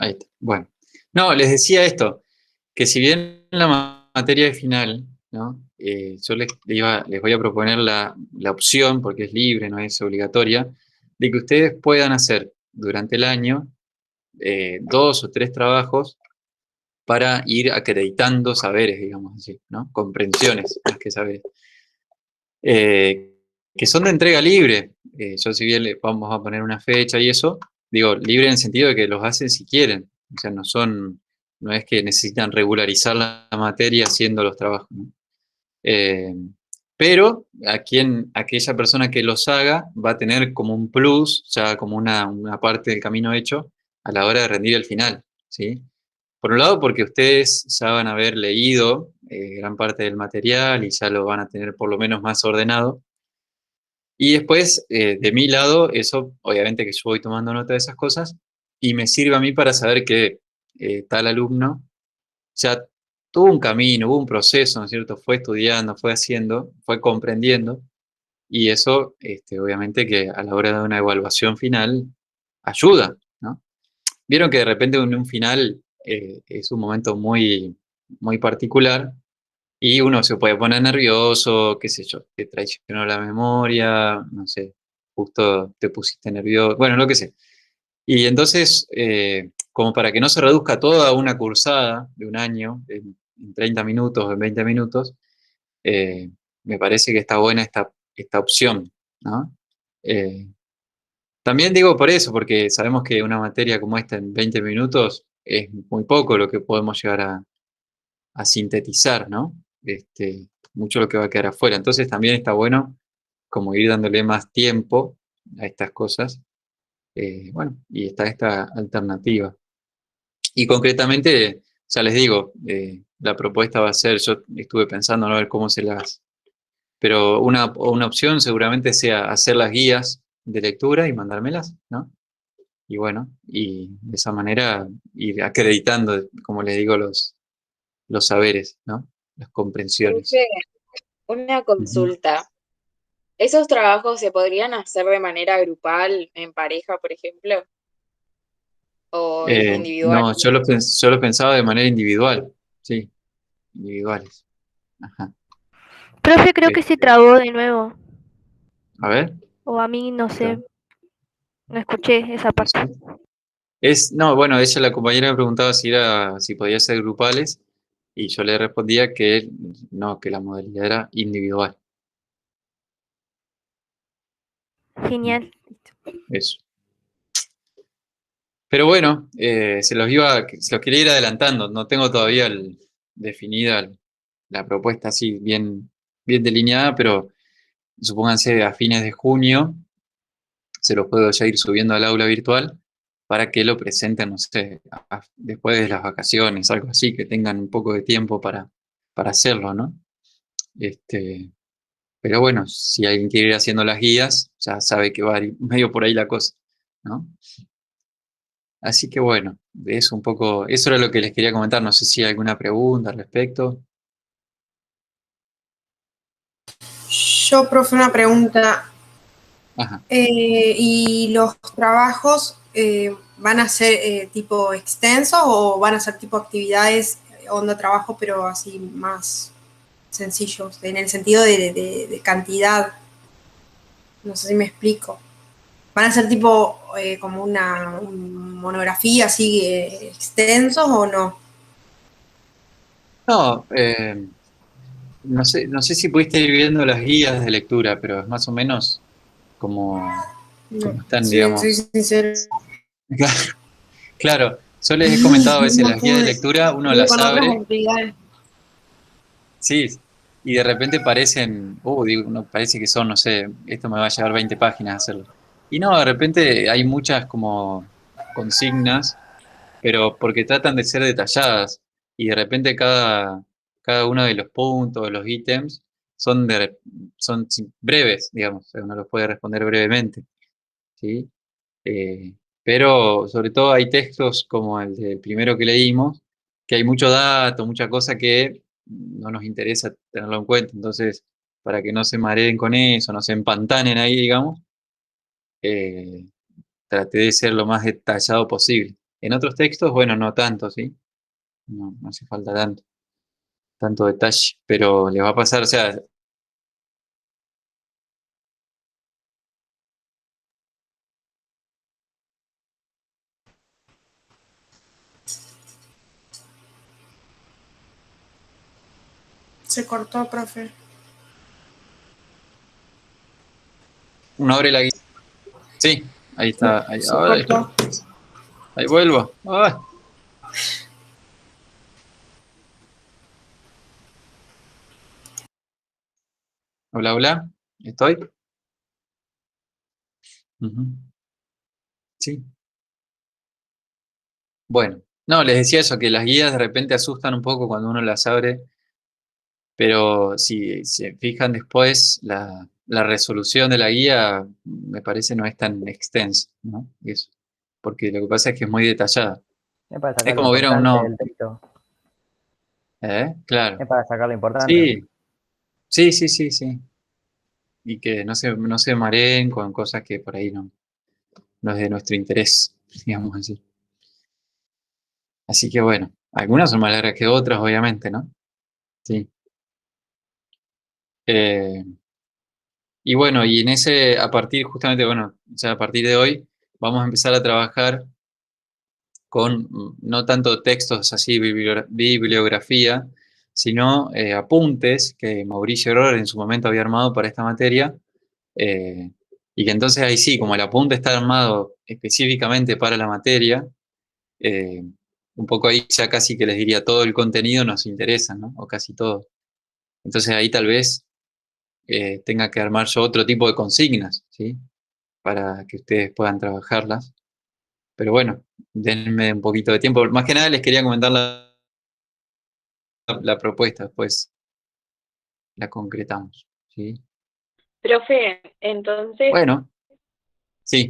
Ahí está. Bueno. No, les decía esto, que si bien la materia de final, ¿no? Yo les voy a proponer la opción, porque es libre, no es obligatoria, de que ustedes puedan hacer durante el año 2 o 3 trabajos para ir acreditando saberes, digamos así, ¿no? Comprensiones, más que saberes. Eh, que son de entrega libre. Yo si bien le vamos a poner una fecha y eso, digo, libre en el sentido de que los hacen si quieren. O sea, no es que necesitan regularizar la materia haciendo los trabajos, ¿no? Eh, pero aquella persona que los haga va a tener como un plus, ya como una parte del camino hecho a la hora de rendir el final, ¿sí? Por un lado, porque ustedes ya van a haber leído gran parte del material y ya lo van a tener por lo menos más ordenado. Y después, de mi lado, eso, obviamente que yo voy tomando nota de esas cosas y me sirve a mí para saber que tal alumno ya tuvo un camino, hubo un proceso, ¿no es cierto? Fue estudiando, fue haciendo, fue comprendiendo y eso, obviamente que a la hora de una evaluación final ayuda, ¿no? Vieron que de repente en un final es un momento muy, muy particular y uno se puede poner nervioso, qué sé yo, te traicionó la memoria, no sé, justo te pusiste nervioso, bueno, lo que sé. Y entonces, como para que no se reduzca toda una cursada de un año en 30 minutos, en 20 minutos, eh, me parece que está buena esta opción, ¿no? Eh, también digo por eso, porque sabemos que una materia como esta en 20 minutos es muy poco lo que podemos llegar a sintetizar, ¿no? Mucho lo que va a quedar afuera. Entonces también está bueno como ir dándole más tiempo a estas cosas. Bueno, y está esta alternativa. Y concretamente, ya les digo, la propuesta va a ser, yo estuve pensando, ¿no? A ver cómo se las... Pero una opción seguramente sea hacer las guías de lectura y mandármelas, ¿no? Y bueno, y de esa manera ir acreditando, como les digo, los saberes, ¿no? Las comprensiones. Profe, una Ujú. consulta. ¿Esos trabajos se podrían hacer de manera grupal, en pareja, por ejemplo, o individual? No, yo lo pensaba de manera individual, sí, individuales. Ajá. Profe, creo que se Este, trabó de nuevo. a ver, O a mí, no sé, está, no escuché esa no parte. sé. No, bueno, ella, la compañera me preguntaba si podía ser grupales, y yo le respondía que no, que la modalidad era individual. Genial. Eso. Pero bueno, se los quería ir adelantando. No tengo todavía definida la propuesta así bien, bien delineada, pero supónganse a fines de junio se los puedo ya ir subiendo al aula virtual para que lo presenten, no sé, después de las vacaciones, algo así, que tengan un poco de tiempo para hacerlo, ¿no? Este, pero bueno, si alguien quiere ir haciendo las guías, ya sabe que va a ir medio por ahí la cosa, ¿no? Así que bueno, de eso un poco, eso era lo que les quería comentar. No sé si hay alguna pregunta al respecto. Yo, profe, una pregunta. Ajá. ¿Y los trabajos van a ser tipo extensos o van a ser tipo actividades, onda trabajo, pero así más sencillos, en el sentido de cantidad? No sé si me explico. ¿Van a ser tipo como una monografía así extensos o no? No, no sé si pudiste ir viendo las guías de lectura, pero es más o menos como, No, como están, si soy digamos. sincero, Claro, yo les he comentado a veces no las guías de pude. lectura, uno Estuve las con otras abre, actividades. sí, y de repente parecen, digo, no, parece que son, no sé, esto me va a llevar 20 páginas hacerlo. Y no, de repente hay muchas como consignas, pero porque tratan de ser detalladas, y de repente cada uno de los puntos, de los ítems, son breves, digamos, o sea, uno los puede responder brevemente, ¿sí? Pero sobre todo hay textos como el del primero que leímos, que hay mucho dato, mucha cosa que no nos interesa tenerlo en cuenta. Entonces, para que no se mareen con eso, no se empantanen ahí, digamos, eh, traté de ser lo más detallado posible. En otros textos, bueno, no tanto, ¿sí? No hace falta tanto detalle, pero les va a pasar, o sea, Se cortó, profe. uno abre la guía. Sí, ahí está. Ahí, Se cortó. ahí vuelvo. ¡Ah! Hola, hola. ¿Estoy? Ujú. Sí. Bueno, no, les decía eso, que las guías de repente asustan un poco cuando uno las abre, pero si se fijan después, la resolución de la guía me parece no es tan extensa, ¿no? Eso, porque lo que pasa es que es muy detallada. Es para Es sacar lo como ver a importante uno, del texto. claro. Es para sacar lo importante. Sí, sí, sí, sí, sí. Y que no se mareen con cosas que por ahí no es de nuestro interés, digamos así. Así que bueno, algunas son más largas que otras, obviamente, ¿no? Sí. Eh, y bueno, y en ese, a partir, justamente, bueno, ya a partir de hoy, vamos a empezar a trabajar con no tanto textos así, bibliografía, sino apuntes que Mauricio Rohr en su momento había armado para esta materia, y que entonces ahí sí, como el apunte está armado específicamente para la materia, eh, un poco ahí ya casi que les diría todo el contenido nos interesa, ¿no? O casi todo. Entonces ahí tal vez tenga que armar yo otro tipo de consignas, ¿sí? Para que ustedes puedan trabajarlas. Pero bueno, denme un poquito de tiempo. Más que nada les quería comentar la propuesta, después la concretamos, ¿sí? Profe, entonces Bueno, sí.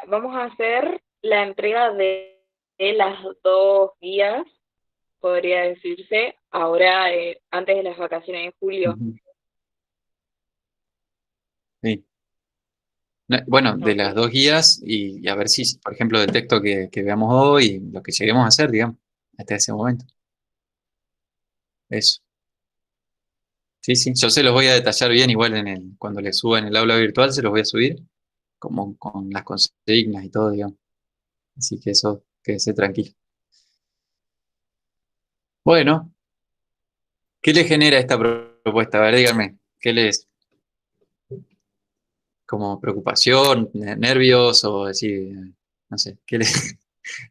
vamos a hacer la entrega de las dos guías, podría decirse, ahora antes de las vacaciones de julio. Ujú, sí. Bueno, de Ok. las dos guías y a ver si, por ejemplo, del texto que veamos hoy, lo que lleguemos a hacer, digamos, hasta ese momento. Eso. Sí, sí. Yo se los voy a detallar bien, igual cuando les suba en el aula virtual, se los voy a subir, como con las consignas y todo, digamos. Así que eso, quédese tranquilo. Bueno, ¿qué les genera esta propuesta? A ver, díganme, ¿qué les, como preocupación, nervios o decir, no sé, qué les...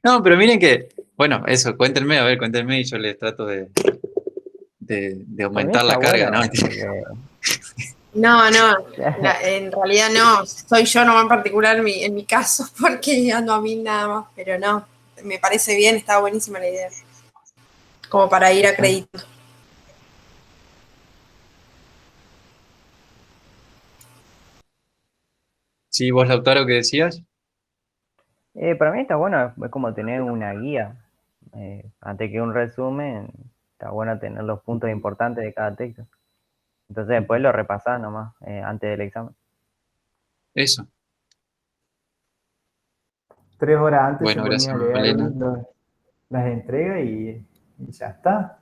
No, pero miren que, bueno, eso, cuéntenme, a ver, cuéntenme y yo les trato de Por mí aumentar está la carga, ¿no? bueno, porque No, en realidad no, soy yo nomás en particular en mi caso, porque ando a mí nada más, pero no, me parece bien, está buenísima la idea, como para ir acreditando. Sí, vos, Lautaro, ¿qué decías? para mí está bueno, es como tener una guía. Antes que un resumen, está bueno tener los puntos importantes de cada texto. Entonces después lo repasás nomás, antes del examen. Eso. 3 horas antes se Bueno, ponía gracias, a leer Malena. las entregas y ya está.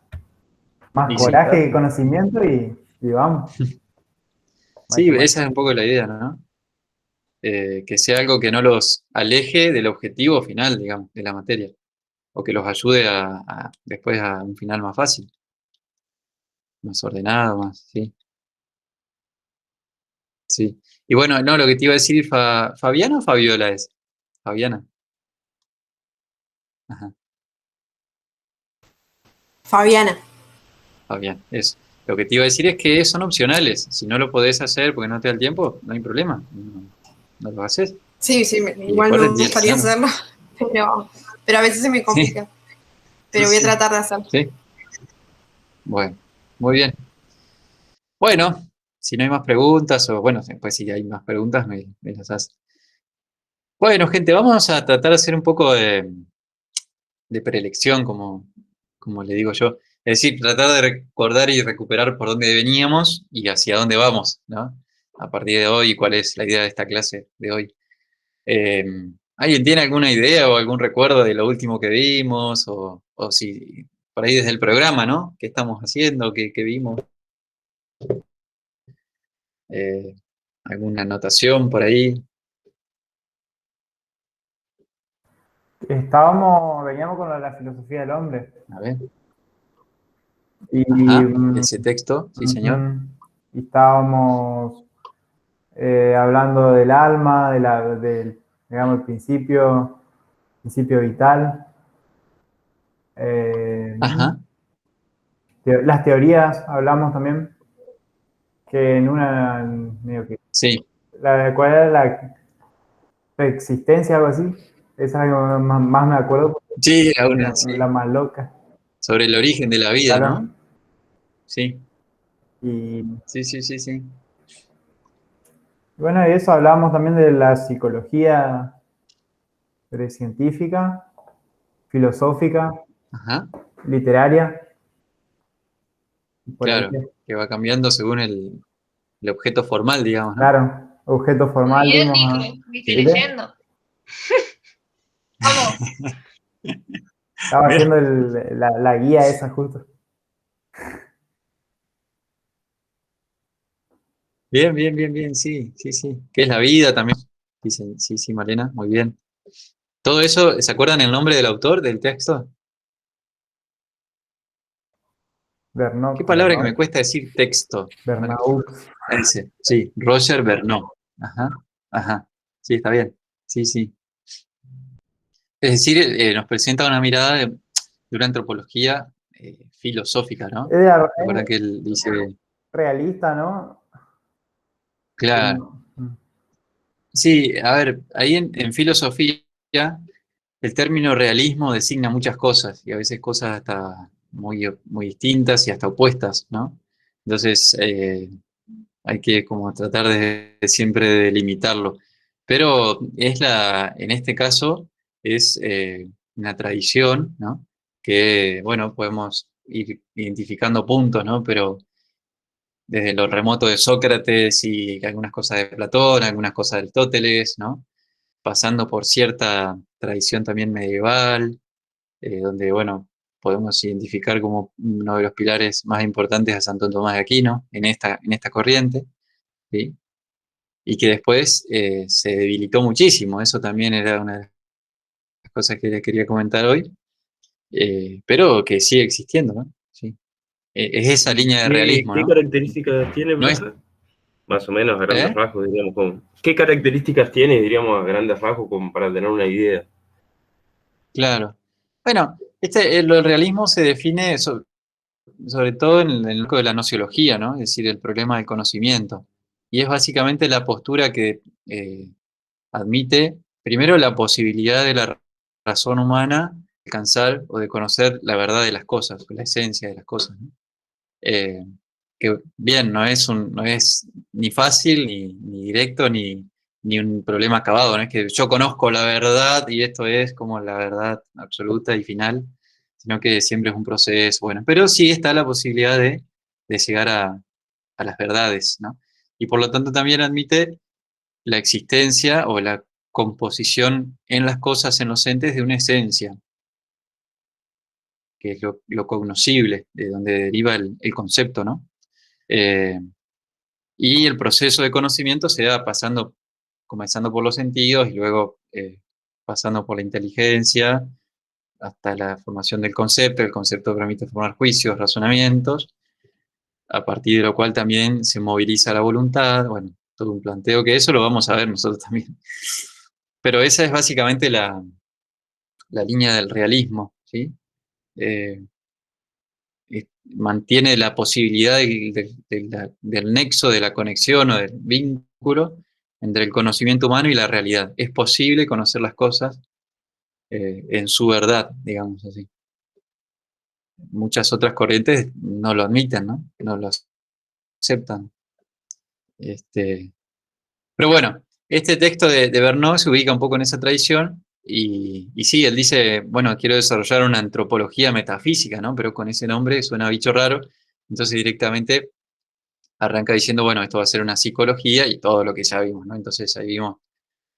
Más Y sí, coraje que conocimiento y vamos. sí, Macho, macho. esa es un poco la idea, ¿no? Que sea algo que no los aleje del objetivo final, digamos, de la materia, o que los ayude después a un final más fácil, más ordenado, más, sí, sí. Y bueno, no, lo que te iba a decir, ¿Fabiana o Fabiola es? Fabiana. Ajá, Fabiana. Fabiana, eso. Lo que te iba a decir es que son opcionales. Si no lo podés hacer porque no te da el tiempo, no hay problema. No lo haces. Sí, Y igual después me rendí el gustaría examen. hacerlo, pero a veces se me Sí, complica, sí, pero voy a sí, tratar de hacerlo. sí. Bueno, muy bien. Bueno, si no hay más preguntas, o bueno, después si hay más preguntas, me las haces. Bueno, gente, vamos a tratar de hacer un poco de preelección, como le digo yo. Es decir, tratar de recordar y recuperar por dónde veníamos y hacia dónde vamos, ¿no? A partir de hoy, cuál es la idea de esta clase de hoy. Eh, ¿Alguien tiene alguna idea o algún recuerdo de lo último que vimos? O si por ahí desde el programa, ¿no? ¿Qué estamos haciendo? ¿Qué vimos? Eh, ¿Alguna anotación por ahí? Veníamos con la filosofía del hombre. A ver. Y, Ajá, ese texto, sí, señor. y estábamos hablando del alma, del, digamos, el principio vital. Ajá, Las teorías hablamos también, que en una, medio que, sí. ¿cuál era la existencia, algo así? Esa es algo más me acuerdo, porque Sí, es la sí. más loca. Sobre el origen de la vida, Claro. ¿no? Sí, Y sí. bueno, y eso hablábamos también de la psicología científica, filosófica, Ajá, literaria, por ahí. claro. Que va cambiando según el objeto formal, digamos, ¿no? Claro, objeto Muy formal, bien, dimos a- Nico, viste ¿viste? leyendo. Vamos. Estaba Mira. haciendo la guía esa justo. Bien, sí. ¿Qué es la vida también? Sí, Malena, muy bien. ¿Todo eso, se acuerdan el nombre del autor del texto? ¿Qué palabra que me cuesta decir texto? Bueno, Bernauk. ese, sí, Roger Bernaux. Ajá. Sí, está bien. Sí. Es decir, nos presenta una mirada de una antropología filosófica, ¿no? Recuerda Es que él dice, realista, ¿no? claro, sí, a ver, ahí en filosofía el término realismo designa muchas cosas y a veces cosas hasta muy distintas y hasta opuestas, ¿no? Entonces hay que como tratar de siempre delimitarlo. Pero en este caso es una tradición, ¿no? Que, bueno, podemos ir identificando puntos, ¿no? Pero desde lo remoto de Sócrates y algunas cosas de Platón, algunas cosas de Aristóteles, ¿no? Pasando por cierta tradición también medieval, donde, bueno, podemos identificar como uno de los pilares más importantes a Santo Tomás de Aquino en esta corriente, ¿sí? Y que después se debilitó muchísimo, eso también era una de las cosas que les quería comentar hoy, pero que sigue existiendo, ¿no? Sí. Es esa línea de realismo, ¿Qué ¿no? características tiene No es, Blanca? Más o menos a grandes ¿eh? rasgos, diríamos. ¿Qué características tiene, diríamos, a grandes rasgos como para tener una idea? Claro. Bueno, el realismo se define sobre todo en el marco de la nociología, ¿no? Es decir, el problema del conocimiento. Y es básicamente la postura que admite, primero, la posibilidad de la razón humana de alcanzar o de conocer la verdad de las cosas, o la esencia de las cosas, ¿no? Eh, que bien, no es ni fácil, ni directo, ni un problema acabado, no es que yo conozco la verdad y esto es como la verdad absoluta y final, sino que siempre es un proceso, bueno, pero sí está la posibilidad de llegar a las verdades, ¿no? Y por lo tanto también admite la existencia o la composición en las cosas, en los entes, de una esencia, que es lo cognoscible, de donde deriva el concepto, ¿no? Eh, y el proceso de conocimiento se va comenzando por los sentidos y luego pasando por la inteligencia hasta la formación del concepto. El concepto permite formar juicios, razonamientos, a partir de lo cual también se moviliza la voluntad. Bueno, todo un planteo que eso lo vamos a ver nosotros también. Pero esa es básicamente la línea del realismo, ¿sí? Eh, Mantiene la posibilidad del nexo, de la conexión o del vínculo entre el conocimiento humano y la realidad. Es posible conocer las cosas en su verdad, digamos así. Muchas otras corrientes no lo admiten, ¿no? No lo aceptan. Este, pero bueno, este texto de Bernaud se ubica un poco en esa tradición y sí, él dice, bueno, quiero desarrollar una antropología metafísica, ¿no? Pero con ese nombre suena bicho raro, entonces directamente arranca diciendo, bueno, esto va a ser una psicología y todo lo que ya vimos, ¿no? Entonces ahí vimos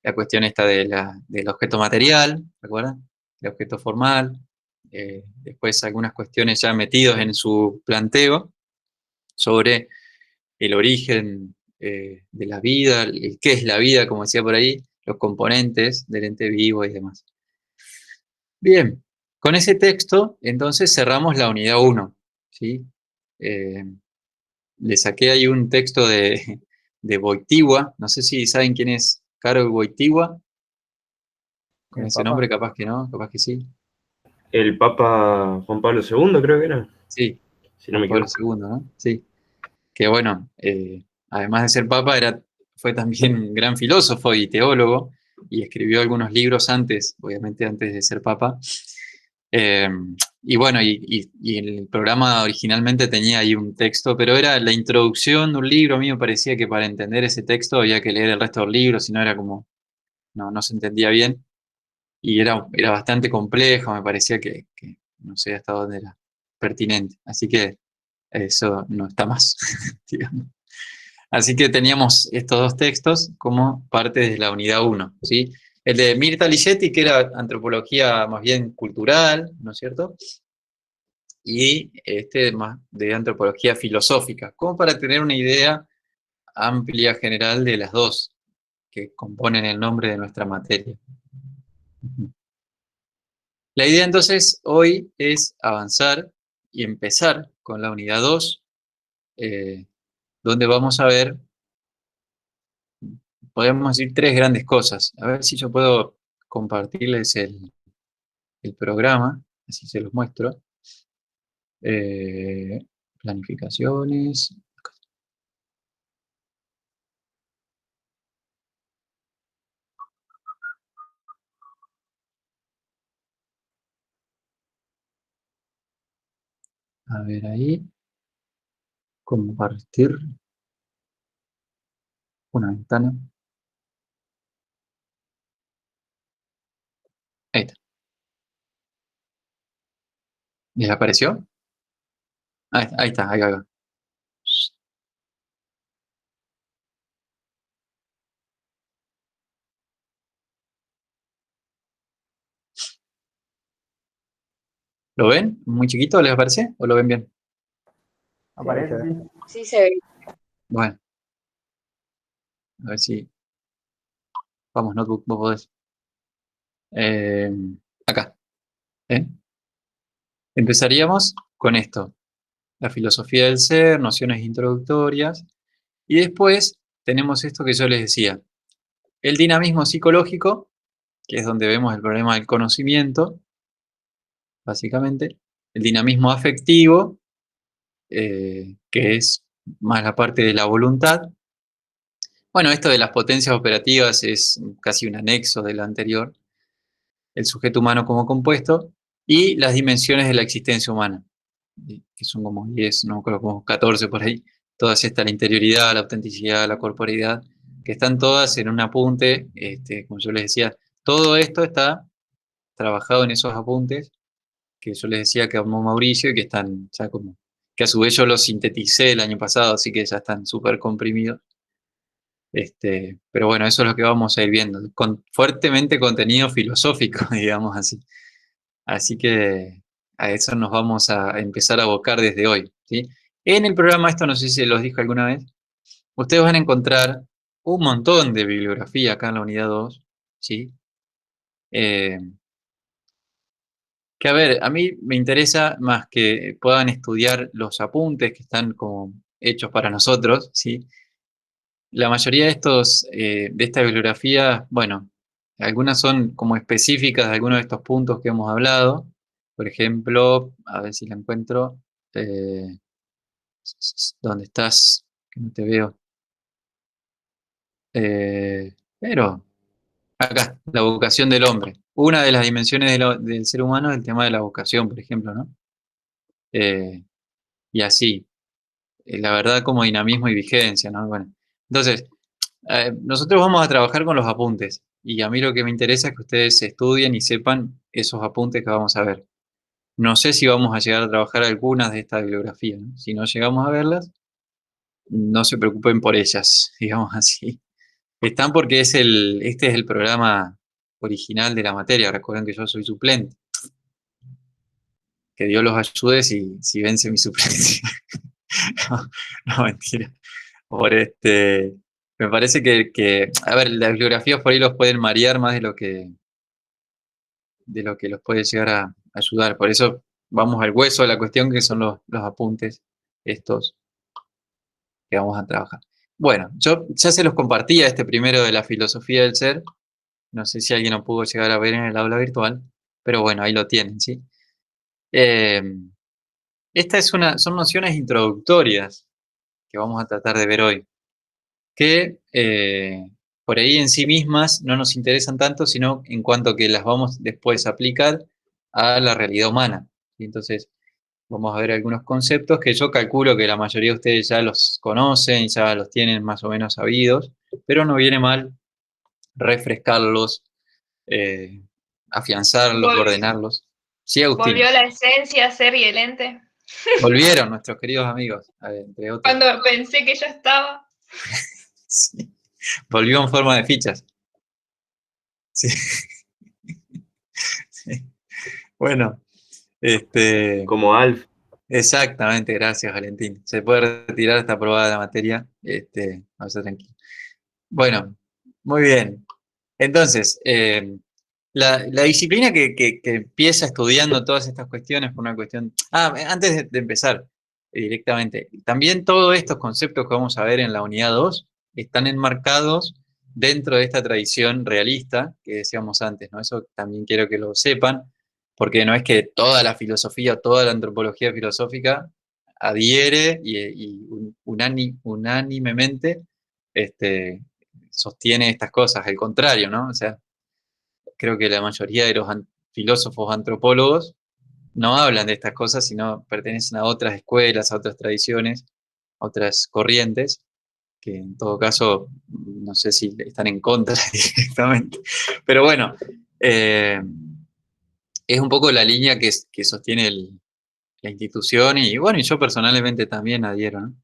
la cuestión esta del objeto material, ¿recuerdan? El objeto formal, después algunas cuestiones ya metidos en su planteo sobre el origen de la vida, el qué es la vida, como decía por ahí, los componentes del ente vivo y demás. Bien, con ese texto, entonces cerramos la unidad 1, ¿sí? Le saqué ahí un texto de Wojtyła, no sé si saben quién es Karol Wojtyła, con ¿El ese Papa? nombre capaz que no, capaz que sí. El Papa Juan Pablo II, creo que era, Sí, si no Juan me Pablo equivoco. II, ¿no? Sí, que bueno, además de ser papa, fue también un gran filósofo y teólogo, y escribió algunos libros antes, obviamente antes de ser papa. Eh, y bueno, y el programa originalmente tenía ahí un texto, pero era la introducción de un libro. A mí me parecía que para entender ese texto había que leer el resto del libro, si no era como, no se entendía bien. Y era bastante complejo, me parecía que no sé hasta dónde era pertinente. Así que eso no está más, digamos. Así que teníamos estos dos textos como parte de la unidad 1, ¿sí? El de Mirta Ligeti, que era antropología más bien cultural, ¿no es cierto? Y este más de antropología filosófica, como para tener una idea amplia general de las dos que componen el nombre de nuestra materia. La idea entonces hoy es avanzar y empezar con la unidad 2, donde vamos a ver, podemos decir, tres grandes cosas. A ver si yo puedo compartirles el programa, así se los muestro. Planificaciones. A ver ahí. Compartir una ventana. Ahí está. ¿Les apareció? Ahí está, ahí va. ¿Lo ven? ¿Muy chiquito les aparece? ¿O lo ven bien? Aparece, sí. Sí se ve. Bueno, a ver si. Vamos, notebook, vos podés. Eh, Acá. ¿eh? Empezaríamos con esto. La filosofía del ser, nociones introductorias. Y después tenemos esto que yo les decía. El dinamismo psicológico, que es donde vemos el problema del conocimiento, básicamente. El dinamismo afectivo, que es más la parte de la voluntad. Bueno, esto de las potencias operativas es casi un anexo de lo anterior. El sujeto humano como compuesto y las dimensiones de la existencia humana, que son como 10, no creo, como 14 por ahí. Todas estas, la interioridad, la autenticidad, la corporeidad, que están todas en un apunte, como yo les decía, todo esto está trabajado en esos apuntes que yo les decía que armó Mauricio y que están ya como, que a su vez yo los sinteticé el año pasado, así que ya están súper comprimidos. Pero bueno, eso es lo que vamos a ir viendo, con fuertemente contenido filosófico, digamos así. Así que a eso nos vamos a empezar a abocar desde hoy, ¿sí? En el programa, esto no sé si se los dije alguna vez, ustedes van a encontrar un montón de bibliografía acá en la unidad 2, ¿sí? Eh, que a ver, a mí me interesa más que puedan estudiar los apuntes que están como hechos para nosotros, ¿sí? La mayoría de de esta bibliografía, bueno, algunas son como específicas de algunos de estos puntos que hemos hablado. Por ejemplo, a ver si la encuentro. eh, ¿Dónde estás? Que no te veo. Pero, acá, la vocación del hombre. Una de las dimensiones del ser humano es el tema de la vocación, por ejemplo, ¿no? Eh, y así, la verdad como dinamismo y vigencia, ¿no? Bueno, entonces, nosotros vamos a trabajar con los apuntes y a mí lo que me interesa es que ustedes estudien y sepan esos apuntes que vamos a ver. No sé si vamos a llegar a trabajar algunas de esta bibliografía, ¿no? Si no llegamos a verlas, no se preocupen por ellas, digamos así. Están porque este es el programa original de la materia. Recuerden que yo soy suplente. Que Dios los ayude si vence mi suplencia. No, no, mentira. Por me parece a ver, las bibliografías por ahí los pueden marear más de lo que los puede llegar a ayudar. Por eso vamos al hueso de la cuestión, que son los apuntes estos que vamos a trabajar. Bueno, yo ya se los compartía este primero de la filosofía del ser. No sé si alguien lo pudo llegar a ver en el aula virtual, pero bueno, ahí lo tienen, ¿sí? Eh, son nociones introductorias que vamos a tratar de ver hoy, que por ahí en sí mismas no nos interesan tanto, sino en cuanto que las vamos después a aplicar a la realidad humana. ¿Sí? Entonces, vamos a ver algunos conceptos que yo calculo que la mayoría de ustedes ya los conocen, ya los tienen más o menos sabidos, pero no viene mal refrescarlos, eh, afianzarlos, Vol- ordenarlos. Sí, Agustín, Volvió la esencia, ser y el ente. volvieron nuestros queridos amigos, entre otros. Cuando pensé que ya estaba. Sí. Volvió en forma de fichas. Sí. Sí. Bueno, Como Alf. exactamente, gracias Valentín. Se puede retirar, está aprobada la materia. Vamos a estar tranquilo. Bueno, muy bien. Entonces, la disciplina que empieza estudiando todas estas cuestiones por una cuestión. Antes de empezar directamente, también todos estos conceptos que vamos a ver en la unidad 2 están enmarcados dentro de esta tradición realista que decíamos antes, ¿no? Eso también quiero que lo sepan, porque no es que toda la filosofía, toda la antropología filosófica adhiere y unánimemente sostiene estas cosas, al contrario, ¿no? O sea, creo que la mayoría de los filósofos antropólogos no hablan de estas cosas, sino pertenecen a otras escuelas, a otras tradiciones, a otras corrientes, que en todo caso no sé si están en contra directamente. Pero bueno, es un poco la línea que sostiene la institución y bueno, y yo personalmente también adhiero, ¿no?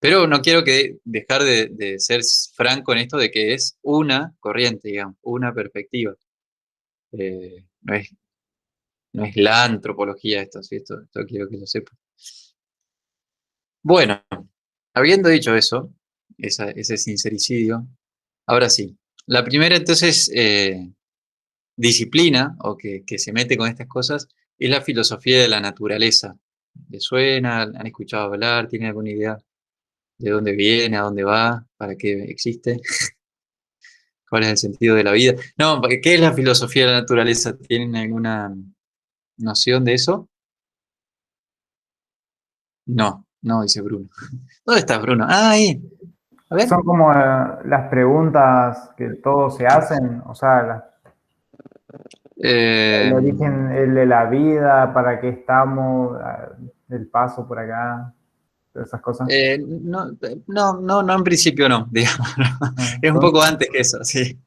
Pero no quiero dejar de ser franco en esto de que es una corriente, digamos, una perspectiva. No es la antropología esto, ¿sí? Esto quiero que lo sepan. Bueno, habiendo dicho eso, ese sincericidio, ahora sí. La primera entonces disciplina o que se mete con estas cosas es la filosofía de la naturaleza. ¿Les suena? ¿Han escuchado hablar? ¿Tienen alguna idea de dónde viene, a dónde va, para qué existe? ¿Cuál es el sentido de la vida? No, ¿qué es la filosofía de la naturaleza? ¿Tienen alguna noción de eso? No, no, dice Bruno. ¿Dónde estás, Bruno? Ah, ahí. A ver. Son como las preguntas que todos se hacen, o sea, el origen, el de la vida, para qué estamos, el paso por acá, todas esas cosas. No, en principio no, digamos. Es un poco antes que eso, sí.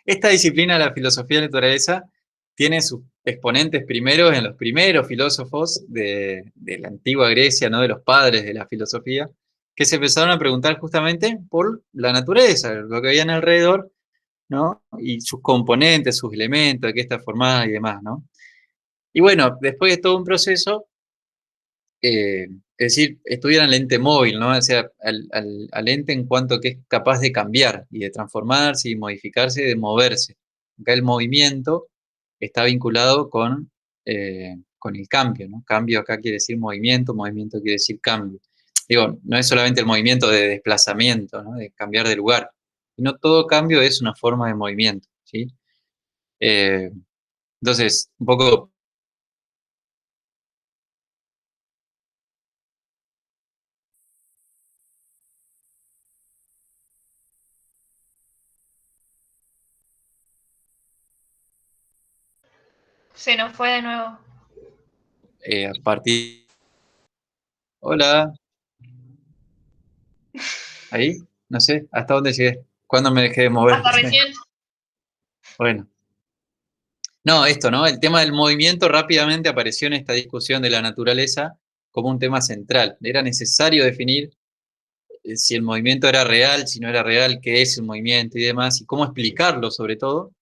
Esta disciplina de la filosofía de la naturaleza tiene sus exponentes primeros en los primeros filósofos de la antigua Grecia, ¿no? De los padres de la filosofía, que se empezaron a preguntar justamente por la naturaleza, lo que había alrededor, ¿no? Y sus componentes, sus elementos, de qué está formada y demás, ¿no? Y bueno, después de todo un proceso, es decir, estudian al ente móvil, ¿no? O sea, al ente en cuanto que es capaz de cambiar y de transformarse y modificarse y de moverse. Acá el movimiento está vinculado con el cambio, ¿no? Cambio acá quiere decir movimiento, movimiento quiere decir cambio. Digo, no es solamente el movimiento de desplazamiento, ¿no? De cambiar de lugar, sino todo cambio es una forma de movimiento, ¿sí? Eh, entonces, un poco. Se nos fue de nuevo. A partir. Hola, ahí, no sé, ¿hasta dónde llegué? ¿Cuándo me dejé de mover? Hasta recién. Bueno. No, esto, ¿no? El tema del movimiento rápidamente apareció en esta discusión de la naturaleza como un tema central. Era necesario definir si el movimiento era real, si no era real, qué es el movimiento y demás, y cómo explicarlo sobre todo,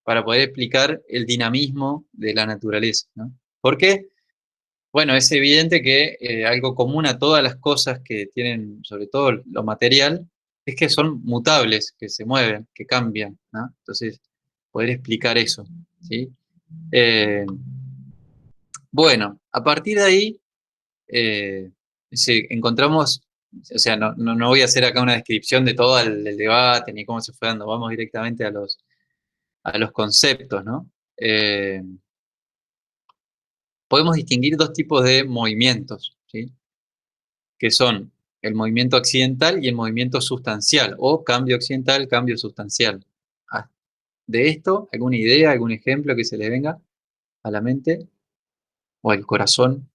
para poder explicar el dinamismo de la naturaleza, ¿no? Porque, bueno, es evidente que algo común a todas las cosas que tienen, sobre todo lo material, es que son mutables, que se mueven, que cambian, ¿no? Entonces, poder explicar eso, ¿sí? Eh, bueno, a partir de ahí, encontramos, o sea, no voy a hacer acá una descripción de todo el debate ni cómo se fue dando, vamos directamente a los conceptos, ¿no? Podemos distinguir dos tipos de movimientos, ¿sí? Que son el movimiento accidental y el movimiento sustancial, o cambio accidental, cambio sustancial. Ah, ¿de esto alguna idea, algún ejemplo que se le venga a la mente o al corazón?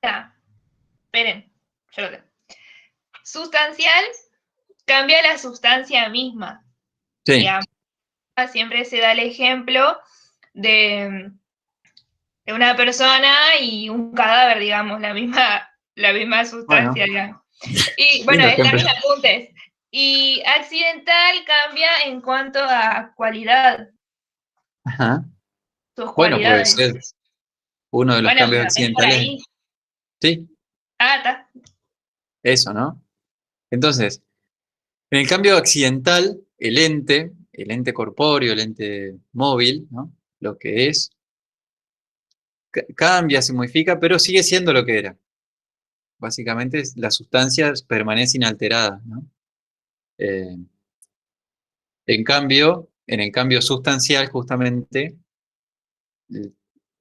Ya, esperen, yo lo tengo. Sustancial cambia la sustancia misma. Sí, Digamos, siempre se da el ejemplo de una persona y un cadáver, digamos, la misma sustancia, bueno, digamos. Y bueno, lindo es la ejemplo. misma apuntes. Y accidental cambia en cuanto a cualidad, Ajá. sus Bueno, puede cualidades. ser uno de los Bueno, cambios pero es por accidentales. ahí. Sí, Ah, está. eso, ¿no? Entonces, en el cambio accidental, el ente corpóreo, el ente móvil, ¿no? Lo que es, cambia, se modifica, pero sigue siendo lo que era. Básicamente, la sustancia permanece inalterada, ¿no? Eh, en el cambio sustancial, justamente,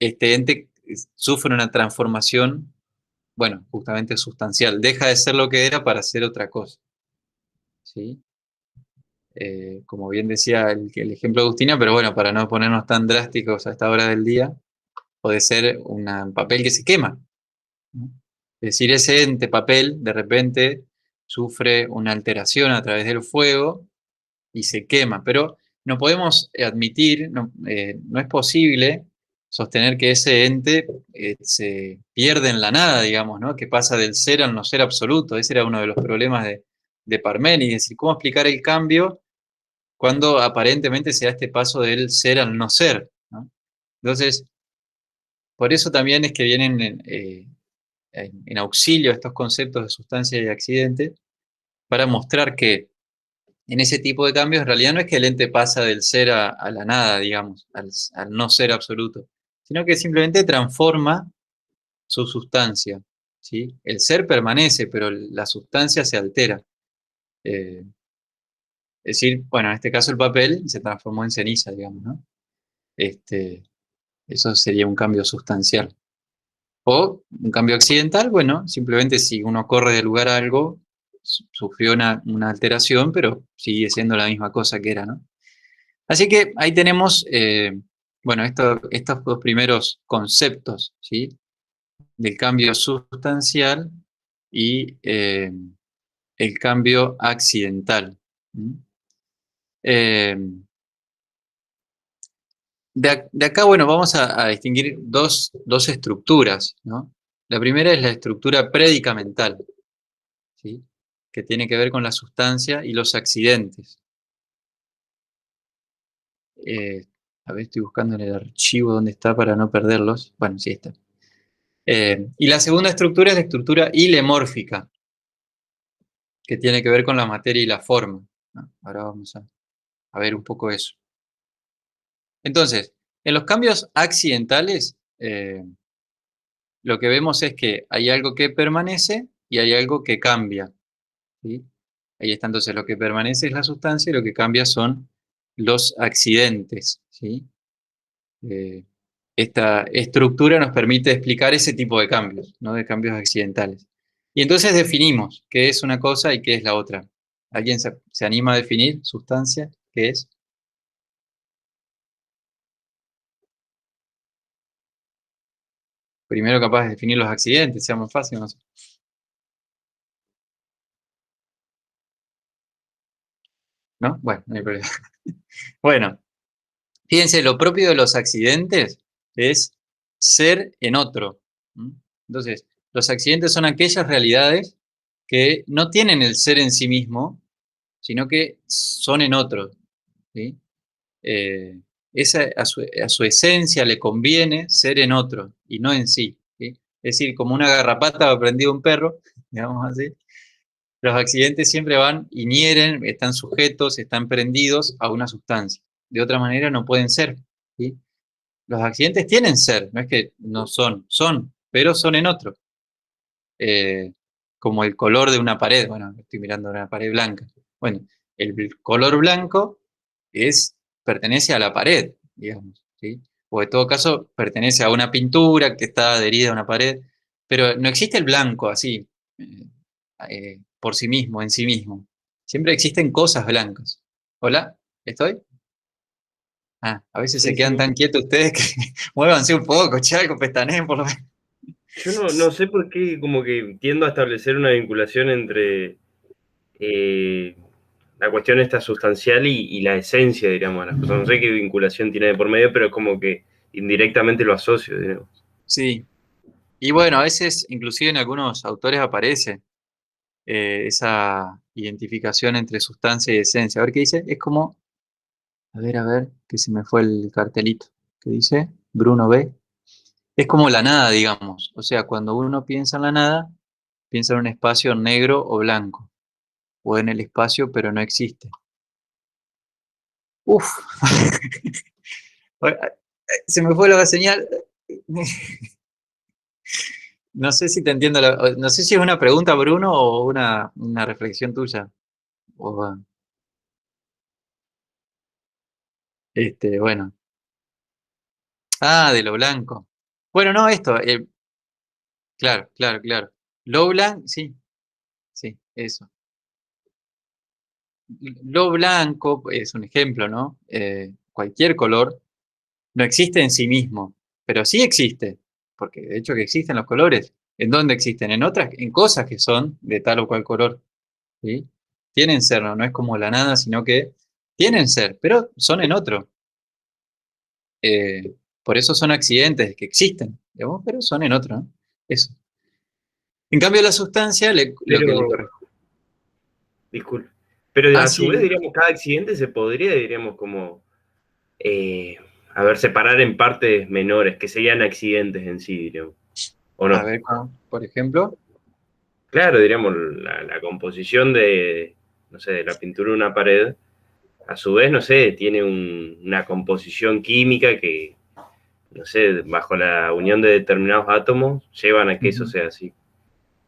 este ente sufre una transformación, bueno, justamente sustancial. Deja de ser lo que era para ser otra cosa, ¿sí? Como bien decía el ejemplo de Agustina, pero bueno, para no ponernos tan drásticos a esta hora del día, puede ser un papel que se quema, ¿no? Es decir, ese ente papel de repente sufre una alteración a través del fuego y se quema, pero no podemos admitir, no es posible sostener que ese ente se pierde en la nada, digamos, ¿no? Que pasa del ser al no ser absoluto. Ese era uno de los problemas de Parménides, es decir, cómo explicar el cambio cuando aparentemente se da este paso del ser al no ser, ¿no? Entonces, por eso también es que vienen en auxilio estos conceptos de sustancia y accidente para mostrar que en ese tipo de cambios en realidad no es que el ente pasa del ser a la nada, digamos, al no ser absoluto, sino que simplemente transforma su sustancia, ¿sí? El ser permanece, pero la sustancia se altera. Es decir, bueno, en este caso el papel se transformó en ceniza, digamos, ¿no? Este, Eso sería un cambio sustancial. O un cambio accidental, bueno, simplemente si uno corre de lugar a algo, sufrió una alteración, pero sigue siendo la misma cosa que era, ¿no? Así que ahí tenemos, bueno, estos dos primeros conceptos, ¿sí? Del cambio sustancial y el cambio accidental. ¿Mm? Eh, de acá, bueno, vamos a distinguir dos estructuras, ¿no? La primera es la estructura predicamental, ¿sí? Que tiene que ver con la sustancia y los accidentes. Eh, a ver, estoy buscando en el archivo dónde está para no perderlos. Bueno, sí está. Y la segunda estructura es la estructura ilemórfica, que tiene que ver con la materia y la forma, ¿no? Ahora vamos a ver un poco eso. Entonces, en los cambios accidentales, lo que vemos es que hay algo que permanece y hay algo que cambia, ¿sí? Ahí está entonces lo que permanece es la sustancia y lo que cambia son los accidentes, ¿sí? Eh, Esta estructura nos permite explicar ese tipo de cambios, ¿no? De cambios accidentales. Y entonces definimos qué es una cosa y qué es la otra. ¿Alguien se anima a definir sustancia? ¿Qué es? Primero capaz de definir los accidentes, sea más fácil, no sé. ¿No? Bueno, no hay problema. Bueno, fíjense, lo propio de los accidentes es ser en otro. ¿Mm? Entonces, los accidentes son aquellas realidades que no tienen el ser en sí mismo, sino que son en otro, ¿sí? A su esencia le conviene ser en otro y no en sí, ¿sí? Es decir, como una garrapata va prendido a un perro, digamos así, los accidentes siempre van y hieren, están sujetos, están prendidos a una sustancia. De otra manera no pueden ser, ¿sí? Los accidentes tienen ser, no es que no son, pero son en otro. Como el color de una pared, bueno, estoy mirando una pared blanca. Bueno, el color blanco pertenece a la pared, digamos, ¿sí? O en todo caso pertenece a una pintura que está adherida a una pared, pero no existe el blanco así, por sí mismo, en sí mismo. Siempre existen cosas blancas. ¿Hola? ¿Estoy? Ah, a veces se Sí, quedan sí. tan quietos ustedes que muévanse un poco, chaco, pestaneen por lo menos. Yo no sé por qué como que tiendo a establecer una vinculación entre la cuestión esta sustancial y la esencia, diríamos, de las cosas. No sé qué vinculación tiene de por medio, pero es como que indirectamente lo asocio, digamos. Sí. Y bueno, a veces, inclusive en algunos autores aparece esa identificación entre sustancia y esencia. A ver qué dice. Es como, a ver, que se me fue el cartelito. ¿Qué dice? Bruno B. Es como la nada, digamos. O sea, cuando uno piensa en la nada, piensa en un espacio negro o blanco. O en el espacio, pero no existe. Uf. Se me fue la señal. No sé si te entiendo. No sé si es una pregunta, Bruno, o una reflexión tuya. O, bueno. Ah, de lo blanco. Bueno, no, esto. Claro, claro, claro. Lo blanco, sí, sí, eso. Lo blanco es un ejemplo, ¿no? Cualquier color no existe en sí mismo, pero sí existe, porque de hecho que existen los colores. ¿En dónde existen? En cosas que son de tal o cual color, ¿sí? Tienen ser, ¿no? No es como la nada, sino que tienen ser, pero son en otro. Por eso son accidentes que existen, digamos, pero son en otro, ¿no? Eso. En cambio, la sustancia, lo que le Pero, corresponde. disculpe, pero Ah, a su vez, sí. diríamos, cada accidente se podría, diríamos, como, eh, a ver, separar en partes menores, que serían accidentes en sí, diríamos, ¿o A no? ver, por ejemplo. Claro, diríamos, la composición de, no sé, de la pintura de una pared, a su vez, no sé, tiene una composición química que, no sé, bajo la unión de determinados átomos, llevan a que eso Ujú, sea así.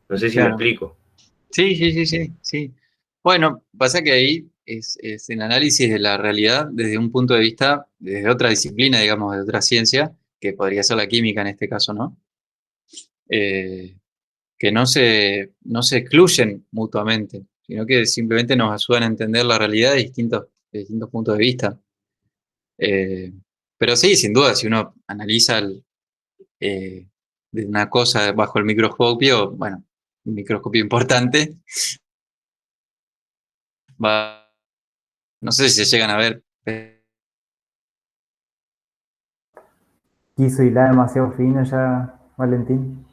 No sé si me claro. explico. Sí, sí, sí, sí, sí. Bueno, pasa que ahí es el análisis de la realidad desde un punto de vista, desde otra disciplina, digamos, de otra ciencia, que podría ser la química en este caso, ¿no? Eh, que no se excluyen mutuamente, sino que simplemente nos ayudan a entender la realidad de distintos puntos de vista. Eh, pero sí, sin duda, si uno analiza eh, de una cosa bajo el microscopio, bueno, un microscopio importante, no sé si se llegan a ver. Quiso hilar demasiado fino ya, Valentín.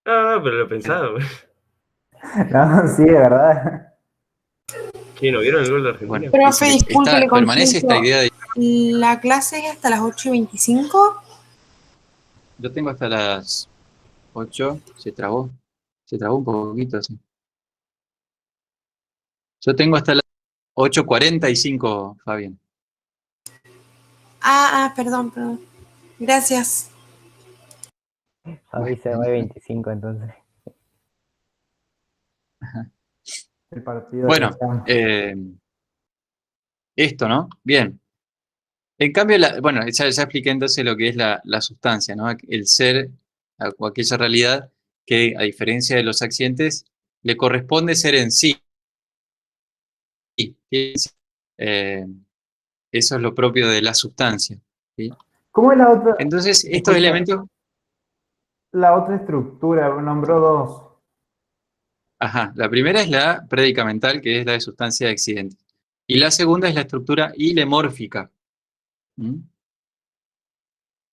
Ah, pero lo pensaba. No, sí, de verdad. ¿Qué, no vieron el gol de Bueno, Argentina? Profe, disculpe, le permanece esta consulto. idea de. ¿La clase es hasta las 8:25? Yo tengo hasta las 8, se trabó un poquito, sí. Yo tengo hasta las 8:45, Fabián. Perdón. Gracias. Hoy se va 25 entonces. El partido de Bueno, Champions. esto, ¿no? Bien. En cambio, bueno, ya expliqué entonces lo que es la sustancia, ¿no? El ser o aquella realidad que, a diferencia de los accidentes, le corresponde ser en sí. Eh, Eso es lo propio de la sustancia, ¿sí? ¿Cómo es la otra? Entonces, estos Disculpa, elementos, la otra estructura, nombró dos. ajá, la primera es la predicamental, que es la de sustancia de accidente. Y la segunda es la estructura ilemórfica, ¿m?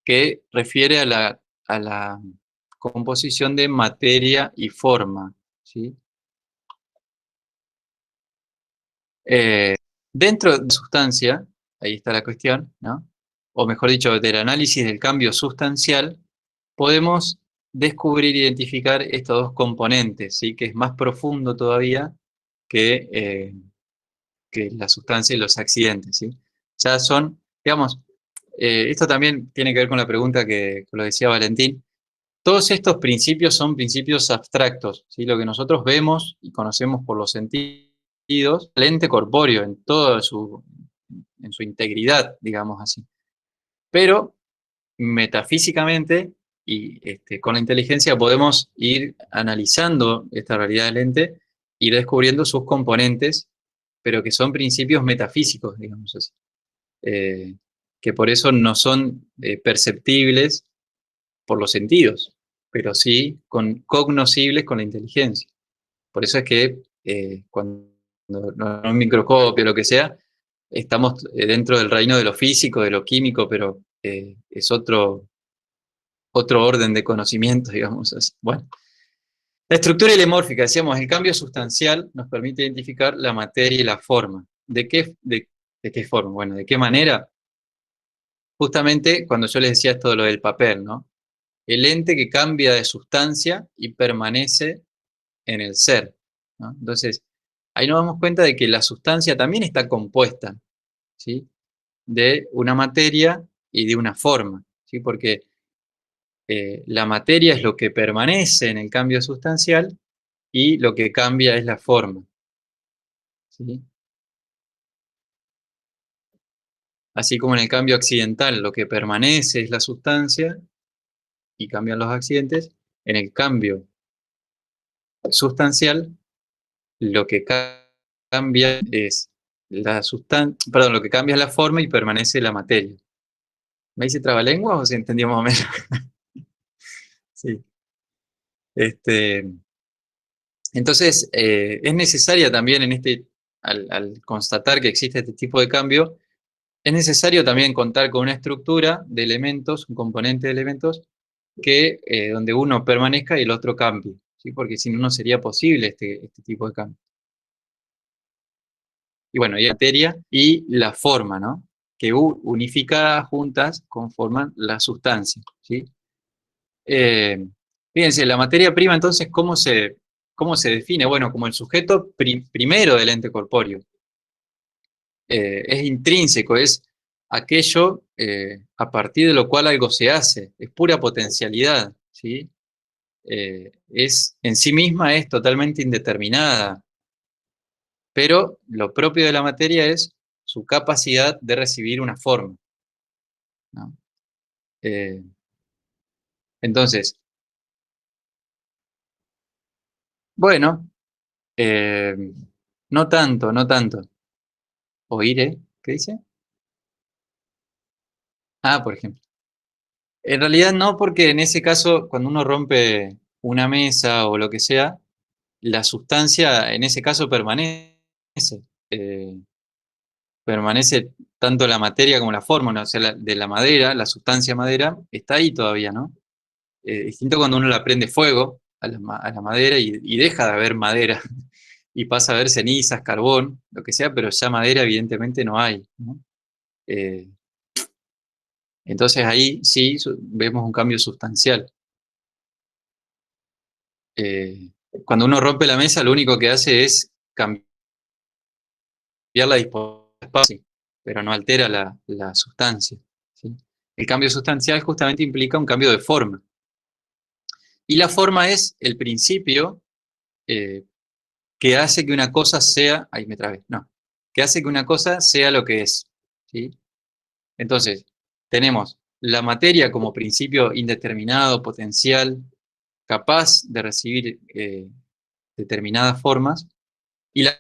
Que refiere a la composición de materia y forma, ¿sí? Dentro de la sustancia, ahí está la cuestión, ¿no? O mejor dicho, del análisis del cambio sustancial, podemos descubrir e identificar estos dos componentes, ¿sí? Que es más profundo todavía que la sustancia y los accidentes, ¿sí? Ya son, digamos, esto también tiene que ver con la pregunta que lo decía Valentín. Todos estos principios son principios abstractos, ¿sí? Lo que nosotros vemos y conocemos por los sentidos, el ente corpóreo en su integridad, digamos así. Pero metafísicamente y con la inteligencia podemos ir analizando esta realidad del ente, ir descubriendo sus componentes, pero que son principios metafísicos, digamos así. Que por eso no son perceptibles por los sentidos, pero sí cognoscibles con la inteligencia. Por eso es que cuando en un microscopio o lo que sea, estamos dentro del reino de lo físico, de lo químico, pero es otro orden de conocimiento, digamos así. Bueno, la estructura ilemórfica, decíamos, el cambio sustancial nos permite identificar la materia y la forma. ¿De qué forma? Bueno, ¿de qué manera? Justamente cuando yo les decía esto de lo del papel, ¿no? El ente que cambia de sustancia y permanece en el ser, ¿no? Entonces, ahí nos damos cuenta de que la sustancia también está compuesta, ¿sí? De una materia y de una forma, ¿sí? Porque la materia es lo que permanece en el cambio sustancial y lo que cambia es la forma, ¿sí? Así como en el cambio accidental lo que permanece es la sustancia y cambian los accidentes, en el cambio sustancial lo que cambia es la sustancia, perdón, lo que cambia es la forma y permanece la materia. ¿Me dice trabalengua o se entendió más o menos? Sí. Entonces, es necesaria también al constatar que existe este tipo de cambio, es necesario también contar con una estructura de elementos, un componente de elementos, donde uno permanezca y el otro cambie, ¿sí? Porque si no, no sería posible este tipo de cambio. Y bueno, y la materia y la forma, ¿no? Que unificadas juntas conforman la sustancia, ¿sí? Fíjense, la materia prima, entonces, ¿cómo se define? Bueno, como el sujeto primero del ente corpóreo. Es intrínseco, es aquello a partir de lo cual algo se hace, es pura potencialidad, ¿sí? En sí misma es totalmente indeterminada, pero lo propio de la materia es su capacidad de recibir una forma, ¿no? Entonces, bueno, eh, no tanto, no tanto. ¿Oír, ¿Qué dice? Ah, por ejemplo. En realidad no, porque en ese caso, cuando uno rompe una mesa o lo que sea, la sustancia en ese caso permanece. Eh, Permanece tanto la materia como la forma, ¿no? O sea, de la madera, la sustancia madera, está ahí todavía, ¿no? Distinto cuando uno la prende fuego a la madera y deja de haber madera y pasa a haber cenizas, carbón, lo que sea, pero ya madera evidentemente no hay, ¿no? Eh, entonces ahí sí vemos un cambio sustancial. Eh, Cuando uno rompe la mesa, lo único que hace es cambiar la disposición del espacio, pero no altera la sustancia, ¿sí? El cambio sustancial justamente implica un cambio de forma. Y la forma es el principio que hace que una cosa sea, ahí me trabé, no, que hace que una cosa sea lo que es, ¿sí? Entonces, tenemos la materia como principio indeterminado, potencial, capaz de recibir determinadas formas, y la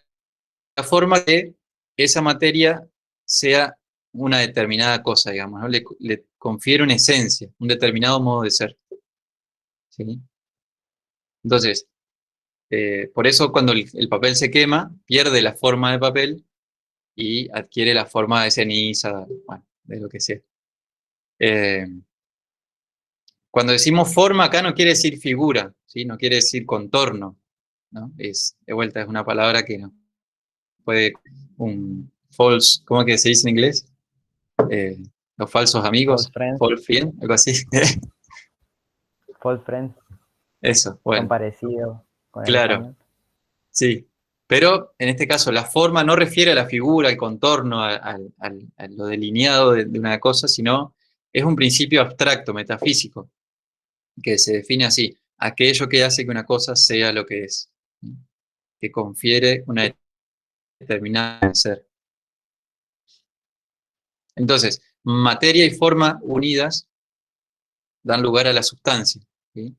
forma de esa materia sea una determinada cosa, digamos, ¿no? Le confiere una esencia, un determinado modo de ser, ¿sí? Entonces, por eso cuando el papel se quema, pierde la forma de papel y adquiere la forma de ceniza, bueno, de lo que sea. Cuando decimos forma acá no quiere decir figura, ¿sí? No quiere decir contorno, ¿no? De vuelta, es una palabra que no puede, un false, ¿cómo es que se dice en inglés? Los falsos amigos, False friends, false friend, algo así. false friends, Eso, son bueno, parecidos con el claro, español. sí. Pero en este caso la forma no refiere a la figura, al contorno, a lo delineado de una cosa, sino es un principio abstracto, metafísico, que se define así, aquello que hace que una cosa sea lo que es, ¿sí? Que confiere una determinada ser. Entonces, materia y forma unidas dan lugar a la sustancia, ¿sí?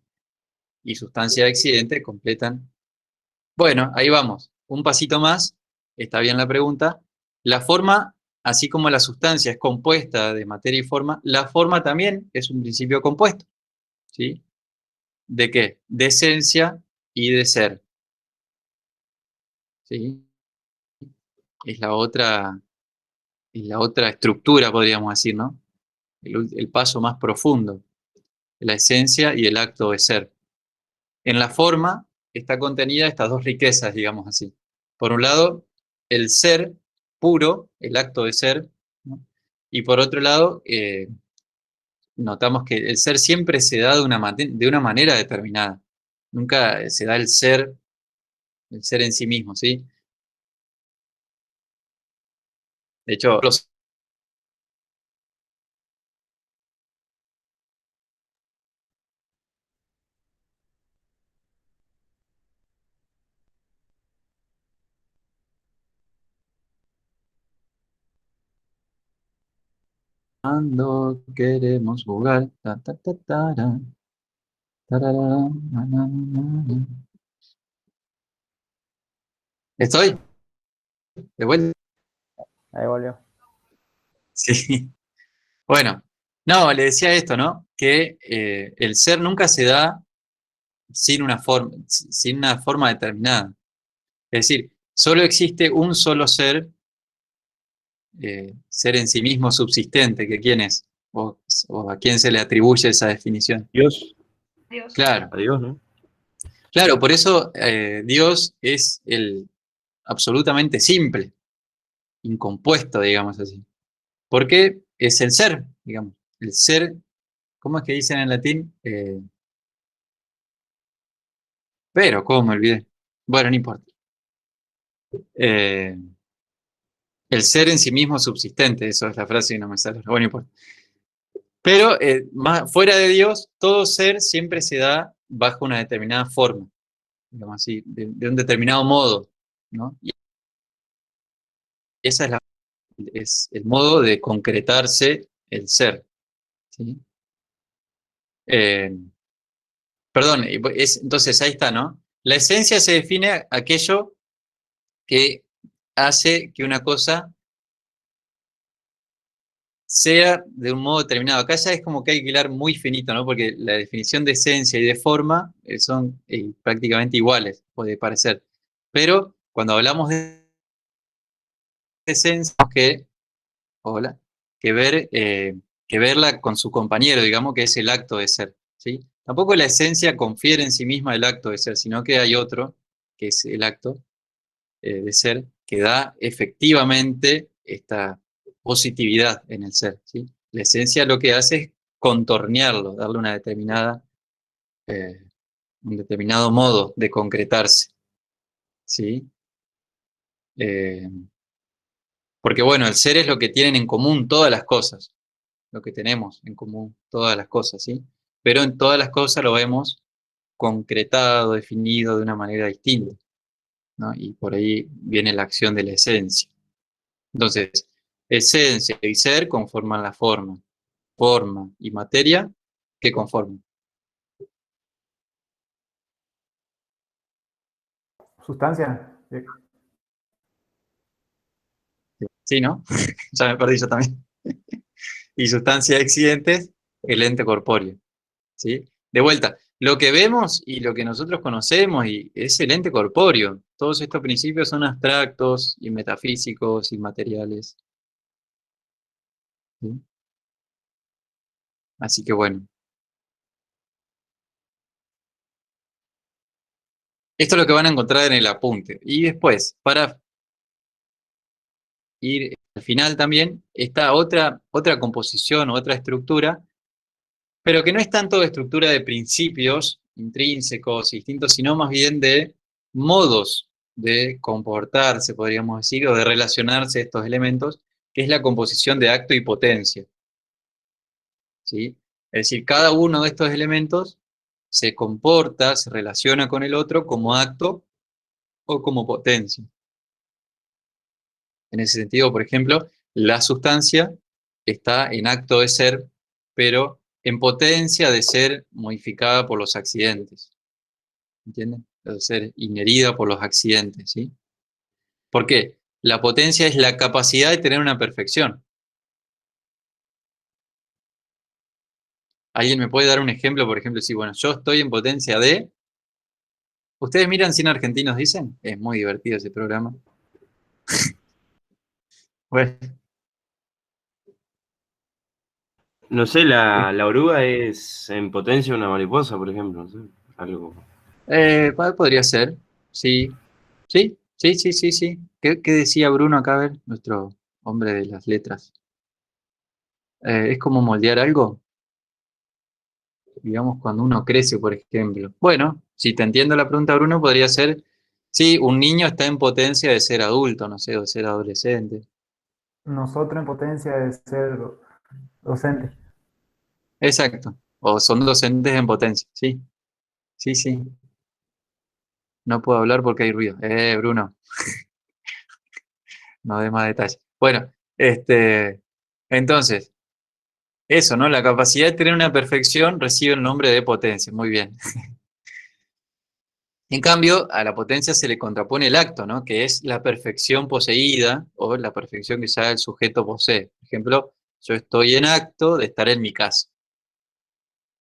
Y sustancia y accidente completan. Bueno, ahí vamos. Un pasito más, está bien la pregunta. La forma, así como la sustancia es compuesta de materia y forma, la forma también es un principio compuesto, ¿sí? ¿De qué? De esencia y de ser, ¿sí? Es la otra estructura, podríamos decir, ¿no? El paso más profundo, la esencia y el acto de ser. En la forma está contenida estas dos riquezas, digamos así. Por un lado, el ser puro, el acto de ser, ¿no? Y por otro lado, notamos que el ser siempre se da de una manera determinada. Nunca se da el ser en sí mismo, ¿sí? De hecho, los cuando queremos jugar, ta, ta, ta, tara, tarara, na, na, na, na. ¿Estoy? ¿De vuelta? Ahí volvió. Sí. Bueno, no, le decía esto, ¿no? Que el ser nunca se da sin una forma determinada. Es decir, solo existe un solo ser, ser en sí mismo subsistente, que quién es, o a quién se le atribuye esa definición. Dios, Dios. Claro, a Dios, ¿no? claro, por eso Dios es el absolutamente simple, incompuesto, digamos así. Porque es el ser, digamos. El ser, ¿cómo es que dicen en latín? Pero, ¿cómo me olvidé? Bueno, no importa. Eh, el ser en sí mismo subsistente, eso es la frase y no me sale. Bueno, no importa. Pero fuera de Dios, todo ser siempre se da bajo una determinada forma, digamos así, de un determinado modo, ¿no? Y esa es el modo de concretarse el ser, ¿sí? Eh, perdón, entonces ahí está, ¿no? La esencia se define aquello que hace que una cosa sea de un modo determinado. Acá ya es como que hay que hilar muy finito, ¿no? Porque la definición de esencia y de forma son prácticamente iguales, puede parecer. Pero cuando hablamos de esencia, tenemos hola, que verla con su compañero, digamos, que es el acto de ser, ¿sí? Tampoco la esencia confiere en sí misma el acto de ser, sino que hay otro, que es el acto de ser, que da efectivamente esta positividad en el ser, ¿sí? La esencia lo que hace es contornearlo, darle eh, un determinado modo de concretarse, ¿sí? Eh, porque bueno, el ser es lo que tienen en común todas las cosas, lo que tenemos en común todas las cosas, ¿sí? Pero en todas las cosas lo vemos concretado, definido de una manera distinta, ¿no? Y por ahí viene la acción de la esencia. Entonces, esencia y ser conforman la forma y materia que conforman. Sustancia. ¿Sí, no? Ya me perdí yo también. Y sustancia de accidentes, el ente corpóreo, ¿sí? De vuelta, lo que vemos y lo que nosotros conocemos es el ente corpóreo. Todos estos principios son abstractos y metafísicos y materiales, ¿sí? Así que bueno. Esto es lo que van a encontrar en el apunte. Y después, para ir al final también, está otra composición, otra estructura, pero que no es tanto de estructura de principios intrínsecos y distintos, sino más bien de modos de comportarse, podríamos decir, o de relacionarse estos elementos, que es la composición de acto y potencia. ¿Sí? Es decir, cada uno de estos elementos se comporta, se relaciona con el otro como acto o como potencia. En ese sentido, por ejemplo, la sustancia está en acto de ser, pero en potencia de ser modificada por los accidentes. ¿Entienden? De ser inherida por los accidentes, ¿sí? ¿Por qué? La potencia es la capacidad de tener una perfección. ¿Alguien me puede dar un ejemplo? Por ejemplo, si, bueno, yo estoy en potencia de... ¿Ustedes miran 100 argentinos, dicen? Es muy divertido ese programa. Bueno, No sé, la oruga es en potencia una mariposa, por ejemplo. No sé, algo. podría ser, sí. Sí, sí, sí, sí, sí. ¿Qué decía Bruno acá, a ver? Nuestro hombre de las letras. ¿Es como moldear algo? Digamos, cuando uno crece, por ejemplo. Bueno, si te entiendo la pregunta, Bruno, podría ser, sí, un niño está en potencia de ser adulto, no sé, o de ser adolescente. Nosotros en potencia de ser docentes. Exacto. O son docentes en potencia, sí. Sí, sí. No puedo hablar porque hay ruido. Bruno, no dé más detalles. Bueno, entonces, eso, ¿no? La capacidad de tener una perfección recibe el nombre de potencia. Muy bien. En cambio, a la potencia se le contrapone el acto, ¿no? Que es la perfección poseída o la perfección que ya el sujeto posee. Por ejemplo, yo estoy en acto de estar en mi casa,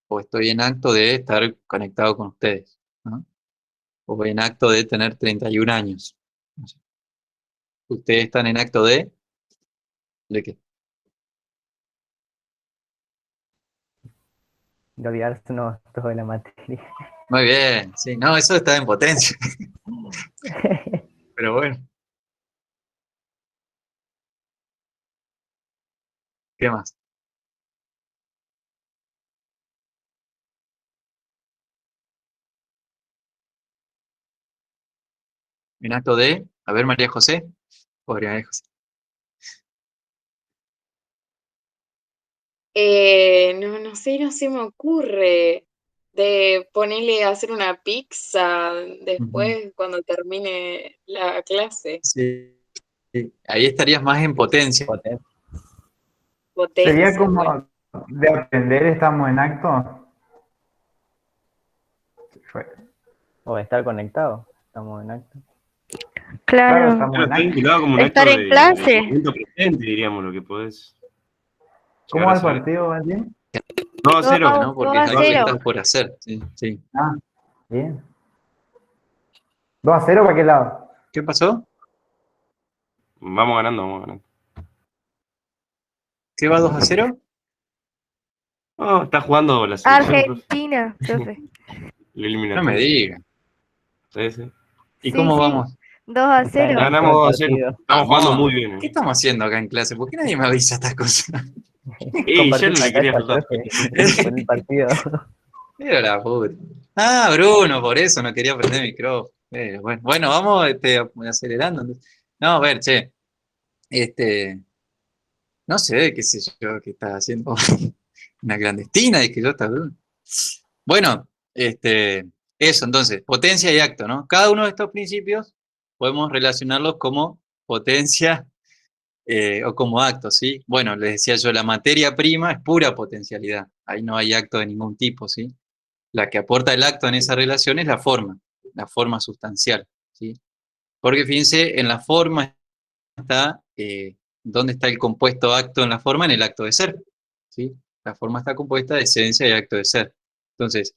o estoy en acto de estar conectado con ustedes, ¿no? O en acto de tener 31 años. No sé. ¿Ustedes están en acto de qué? De olvidarse no todo de la materia. Muy bien, sí, no, eso está en potencia, pero bueno, ¿qué más? En acto de, a ver, María José, pobre María José. No sé, no se me ocurre de ponerle a hacer una pizza Ujú. después cuando termine la clase. Sí, sí, ahí estarías más en potencia. Potencia. Sería Potencia, bueno. como de aprender, estamos en acto. O estar conectado. Estamos en acto. Claro, Claro. estamos Claro, en está acto. vinculado como un Estar acto en de clase. momento presente, diríamos, lo que podés ¿Cómo llegar va a el saber. partido, Martín? 2-0. ¿No? Porque es Dos a algo que cero. estás por hacer. Sí, sí. Ah, bien. 2-0 ¿para qué lado? ¿Qué pasó? Vamos ganando, vamos ganando. ¿Qué va 2-0? Oh, está jugando la selección, profe. Argentina, profe. La No me eliminatoria. diga. Sí, sí. ¿Y Sí, cómo sí. vamos? 2-0. Está en acto Ganamos el 2-0. partido. Estamos jugando Vamos. muy bien. ¿Qué estamos haciendo acá en clase? ¿Por qué nadie me avisa estas cosas? Y yo Compartir no le quería pantalla al faltar. profe con el partido. Era la puta. Ah, Bruno, por eso no quería prender el micrófono. Bueno, vamos acelerando. No, a ver, che. No sé, qué sé yo, qué está haciendo una clandestina, y que yo está Bruno. Bueno, eso entonces, potencia y acto, ¿no? Cada uno de estos principios podemos relacionarlos como potencia o como acto, ¿sí? Bueno, les decía yo, la materia prima es pura potencialidad, ahí no hay acto de ningún tipo, ¿sí? La que aporta el acto en esa relación es la forma sustancial, ¿sí? Porque fíjense, en la forma está, ¿dónde está el compuesto acto en la forma? En el acto de ser, ¿sí? La forma está compuesta de esencia y acto de ser. Entonces,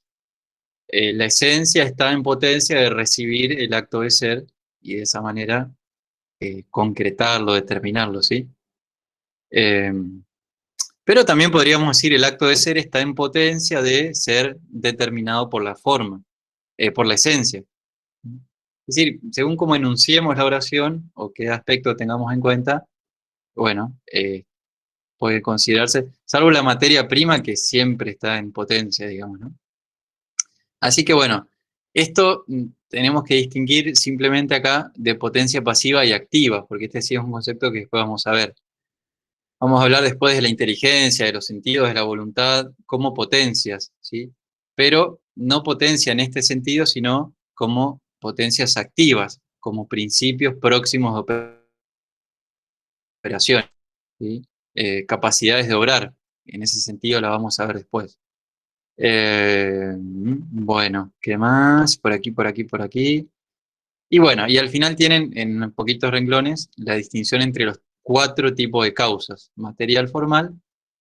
la esencia está en potencia de recibir el acto de ser y de esa manera concretarlo, determinarlo, ¿sí? Eh, pero también podríamos decir el acto de ser está en potencia de ser determinado por la forma, por la esencia. Es decir, según cómo enunciemos la oración o qué aspecto tengamos en cuenta, bueno, puede considerarse, salvo la materia prima que siempre está en potencia, digamos, ¿no? Así que bueno, esto tenemos que distinguir simplemente acá de potencia pasiva y activa, porque este sí es un concepto que después vamos a ver. Vamos a hablar después de la inteligencia, de los sentidos, de la voluntad, como potencias, ¿sí? Pero no potencia en este sentido, sino como potencias activas, como principios próximos de operación, ¿sí? Capacidades de obrar, en ese sentido la vamos a ver después. Bueno, ¿qué más? Por aquí, por aquí, por aquí. Y bueno, y al final tienen en poquitos renglones la distinción entre los 4 tipos de causas: material, formal,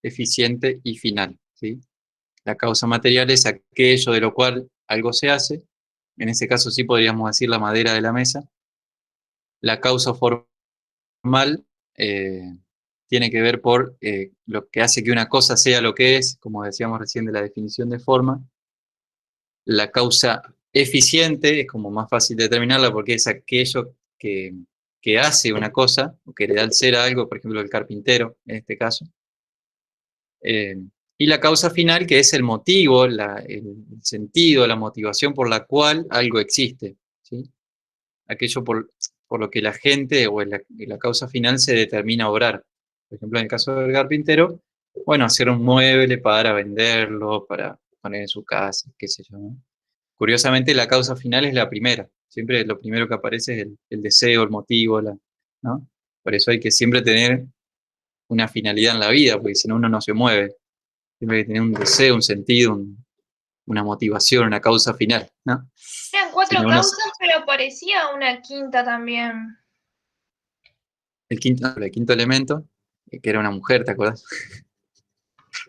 eficiente y final, ¿sí? La causa material es aquello de lo cual algo se hace. En ese caso sí podríamos decir la madera de la mesa. La causa formal tiene que ver por lo que hace que una cosa sea lo que es, como decíamos recién de la definición de forma. La causa eficiente es como más fácil determinarla porque es aquello que hace una cosa, o que le da el ser a algo, por ejemplo el carpintero en este caso. Y la causa final, que es el motivo, el sentido, la motivación por la cual algo existe, ¿sí? Aquello por lo que la gente o la causa final se determina a obrar. Por ejemplo, en el caso del carpintero, bueno, hacer un mueble para venderlo, para poner en su casa, qué sé yo, ¿no? Curiosamente, la causa final es la primera. Siempre lo primero que aparece es el deseo, el motivo, ¿no? Por eso hay que siempre tener una finalidad en la vida, porque si no uno no se mueve. Siempre hay que tener un deseo, un sentido, una motivación, una causa final, ¿no? Eran Si 4 no, causas, pero aparecía una quinta también. el quinto elemento, que era una mujer, ¿te acuerdas?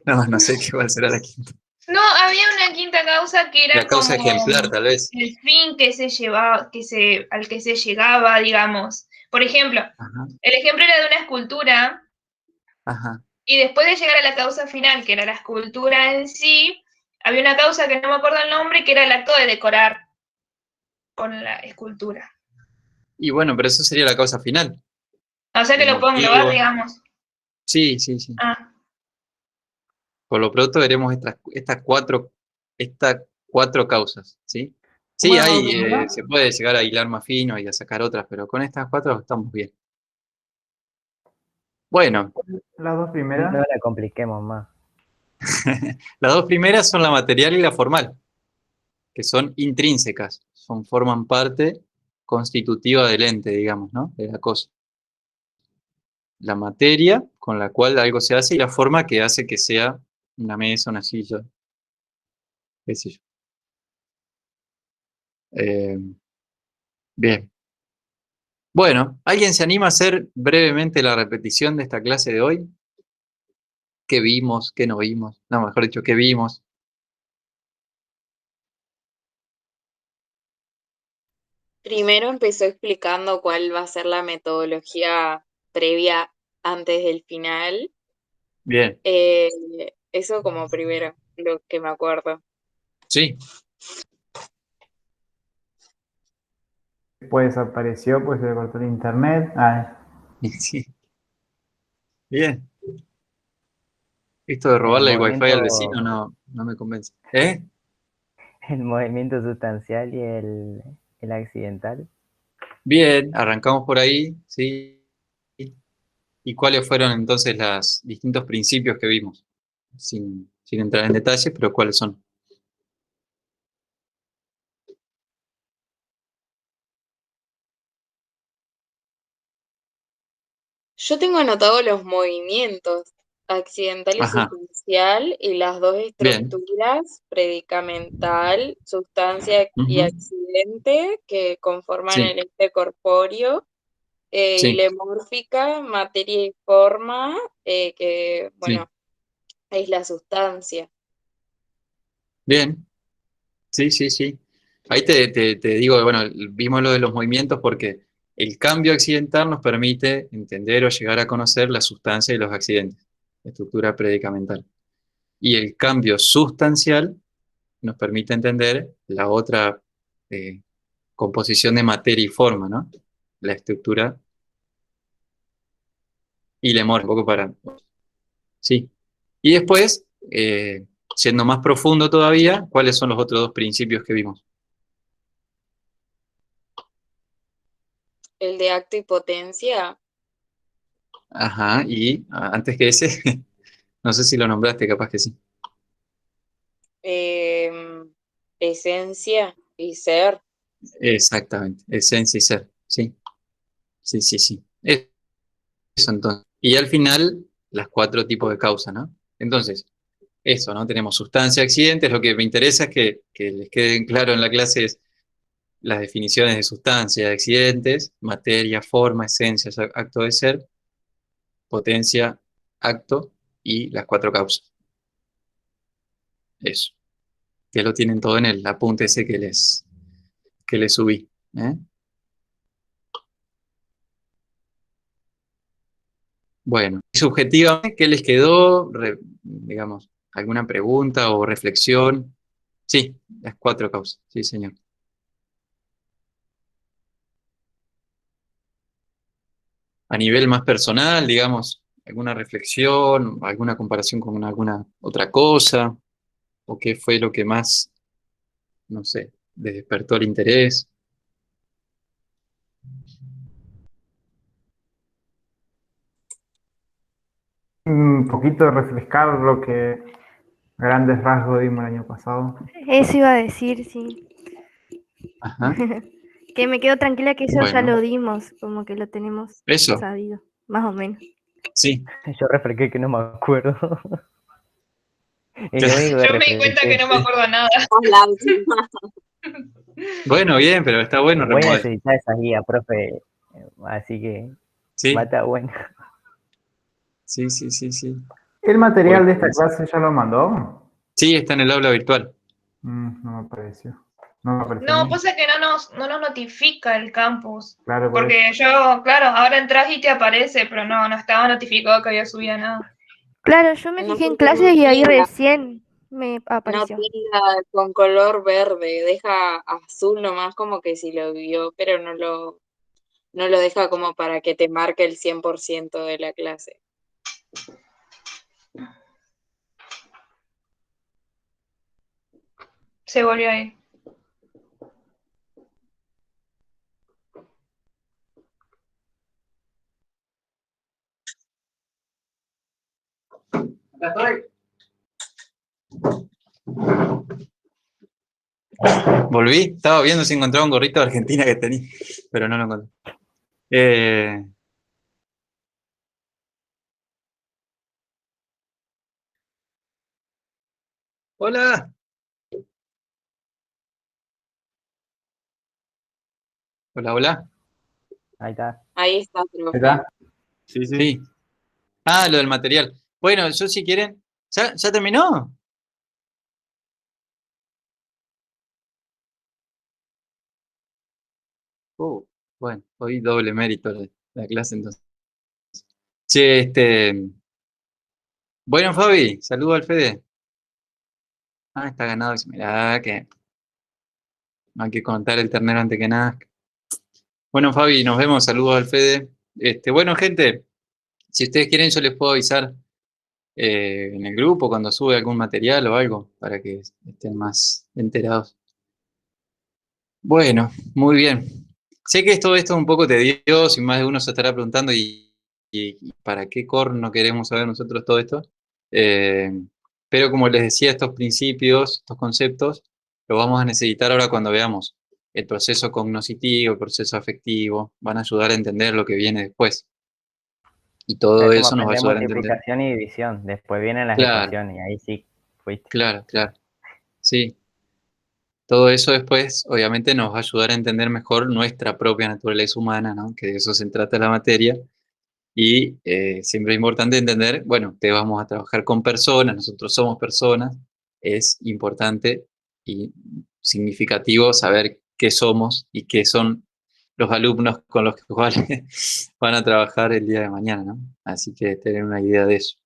No sé qué cuál será la quinta. No, había una quinta causa que La era causa como ejemplar, tal vez. el fin que se llevaba, al que se llegaba, digamos. Por ejemplo, Ajá, el ejemplo era de una escultura, ajá. y después de llegar a la causa final, que era la escultura en sí, había una causa que no me acuerdo el nombre, que era el acto de decorar con la escultura. Y bueno, pero eso sería la causa final. O sea que El lo puedo englobar, motivo. digamos. Sí, sí, sí. Ah, Por lo pronto veremos estas cuatro causas, ¿sí? Sí, ¿Cómo se se llama? puede llegar a hilar más fino y a sacar otras, pero con estas 4 estamos bien. Bueno, Las dos No primeras. la compliquemos más. las 2 primeras son la material y la formal, que son intrínsecas, forman parte constitutiva del ente, digamos, ¿no? De la cosa. La materia con la cual algo se hace y la forma que hace que sea una mesa, una silla, qué sé yo. Eh, bien. Bueno, ¿alguien se anima a hacer brevemente la repetición de esta clase de hoy? ¿Qué vimos? ¿Qué no vimos? No, mejor dicho, ¿qué vimos? Primero empezó explicando cuál va a ser la metodología previa antes del final. Bien, Eh, Eso como primero, lo que me acuerdo. sí, Después desapareció, pues se le cortó el internet. Ah, sí, bien. Esto de El robarle el wifi al vecino movimiento, no me convence. ¿Eh? el movimiento sustancial y el accidental. Bien, arrancamos por ahí, sí. ¿Y cuáles fueron entonces los distintos principios que vimos? Sin entrar en detalles, pero ¿cuáles son? Yo tengo anotado los movimientos, accidental y Ajá, sustancial, y las dos bien. estructuras, predicamental, sustancia y Ujú, accidente, que conforman sí, el ente corpóreo, y sí, lemórfica, materia y forma, que, sí. bueno, es la sustancia. Bien, sí, sí, sí. Ahí te digo, bueno, vimos lo de los movimientos porque el cambio accidental nos permite entender o llegar a conocer la sustancia de los accidentes, la estructura predicamental. Y el cambio sustancial nos permite entender la otra composición de materia y forma, ¿no? La estructura y Lemort, un poco para... Sí. Y después, siendo más profundo todavía, ¿cuáles son los otros dos principios que vimos? El de acto y potencia. Ajá, y antes que ese, no sé si lo nombraste, capaz que sí. Esencia y ser. Exactamente, esencia y ser, sí. Sí, sí, sí. Eso entonces. Y al final, las 4 tipos de causa, ¿no? Entonces, eso, ¿no? Tenemos sustancia, accidentes. Lo que me interesa es que les queden claro en la clase es las definiciones de sustancia, de accidentes, materia, forma, esencia, acto de ser, potencia, acto y las 4 causas. Eso. Que lo tienen todo en el apunte ese que les subí. ¿Eh? Bueno, subjetivamente, ¿qué les quedó? Digamos, ¿alguna pregunta o reflexión? Sí, las 4 causas, sí, señor. A nivel más personal, digamos, alguna reflexión, alguna comparación con alguna otra cosa, o qué fue lo que más, no sé, les despertó el interés. Un poquito de refrescar lo que a grandes rasgos dimos el año pasado. Eso iba a decir, sí. Ajá, Que me quedo tranquila que eso ya bueno, lo dimos, como que lo tenemos eso, sabido, más o menos. sí. Yo refresqué que no me acuerdo. Es lo único que Yo me di cuenta que refresqué. no me acuerdo nada. La última. Bueno, bien, pero está bueno Voy a remodelar. necesitar esa guía, profe. Así que Sí, va a estar bueno. sí, sí, sí, sí. ¿El material de esta Porque, clase ya lo mandó? sí, está en el aula virtual. No me apareció. No me apareció a No, mí. pasa que no nos notifica el campus. Claro, por eso. Porque yo, claro, ahora entras y te aparece, pero no estaba notificado que había subido nada. Claro, yo me No fijé en porque clases y ahí no recién me no apareció. tenga con color verde, deja azul nomás como que si lo vio, pero no lo deja como para que te marque el 100% de la clase. Se volvió a ir. Volví, estaba viendo si encontraba un gorrito de Argentina que tenía, pero no lo encontré. Hola. Hola, hola. Ahí está. Ahí está, profe. ¿Está? Sí, sí. Sí. Ah, lo del material. Bueno, yo si quieren. ¿Ya terminó? Bueno, hoy doble mérito la clase entonces. Che, bueno, Fabi, saludo al Fede. Ah, está ganado. Mirá que no hay que contar el ternero antes que nada. Bueno, Fabi, nos vemos. Saludos al Fede. Bueno, gente, si ustedes quieren, yo les puedo avisar en el grupo cuando sube algún material o algo para que estén más enterados. Bueno, muy bien. Sé que todo esto es un poco tedioso y más de uno se estará preguntando y ¿para qué corno queremos saber nosotros todo esto? Eh, pero como les decía, estos principios, estos conceptos, los vamos a necesitar ahora cuando veamos el proceso cognoscitivo, el proceso afectivo, van a ayudar a entender lo que viene después. Y todo Es como eso nos va a aprender ayudar a entender. multiplicación y división. Después vienen las Claro, ecuaciones y ahí sí fuiste. claro, claro. Sí. Todo eso después, obviamente, nos va a ayudar a entender mejor nuestra propia naturaleza humana, ¿no? Que de eso se trata la materia. Y siempre es importante entender, bueno, que vamos a trabajar con personas, nosotros somos personas, es importante y significativo saber qué somos y qué son los alumnos con los cuales van a trabajar el día de mañana, ¿no? Así que tener una idea de eso.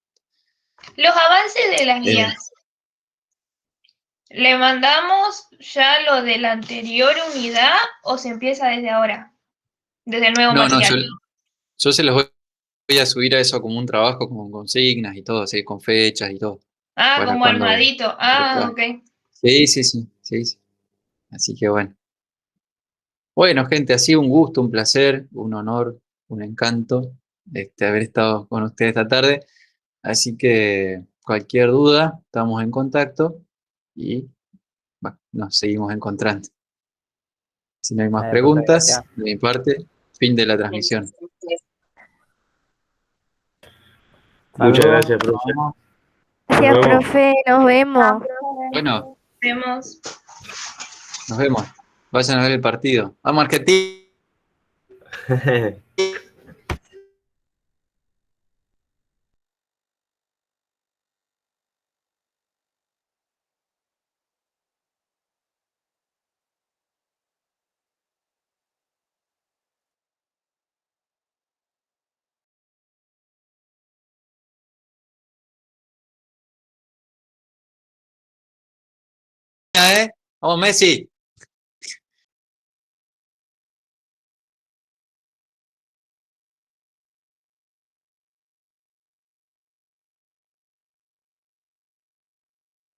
Los avances de las Eh, guías. ¿Le mandamos ya lo de la anterior unidad o se empieza desde ahora? Desde el nuevo No, no, material. yo se los voy a subir a eso como un trabajo con consignas y todo, así, con fechas y todo. Ah, Para como cuando. armadito. Ah, ok. Sí, sí, sí, sí, sí. Así que bueno. Bueno, gente, ha sido un gusto, un placer, un honor, un encanto haber estado con ustedes esta tarde. Así que cualquier duda, estamos en contacto y bueno, nos seguimos encontrando. Si no hay más Dale, profe, preguntas, gracias. de mi parte, fin de la transmisión. Muchas Saludos. gracias, profe. Gracias, Nos vemos. profe, nos vemos. Bueno, Vemos. nos vemos. Vayan a ver el partido. ¡Vamos, Argentina! ¿Eh? ¡Vamos, Messi!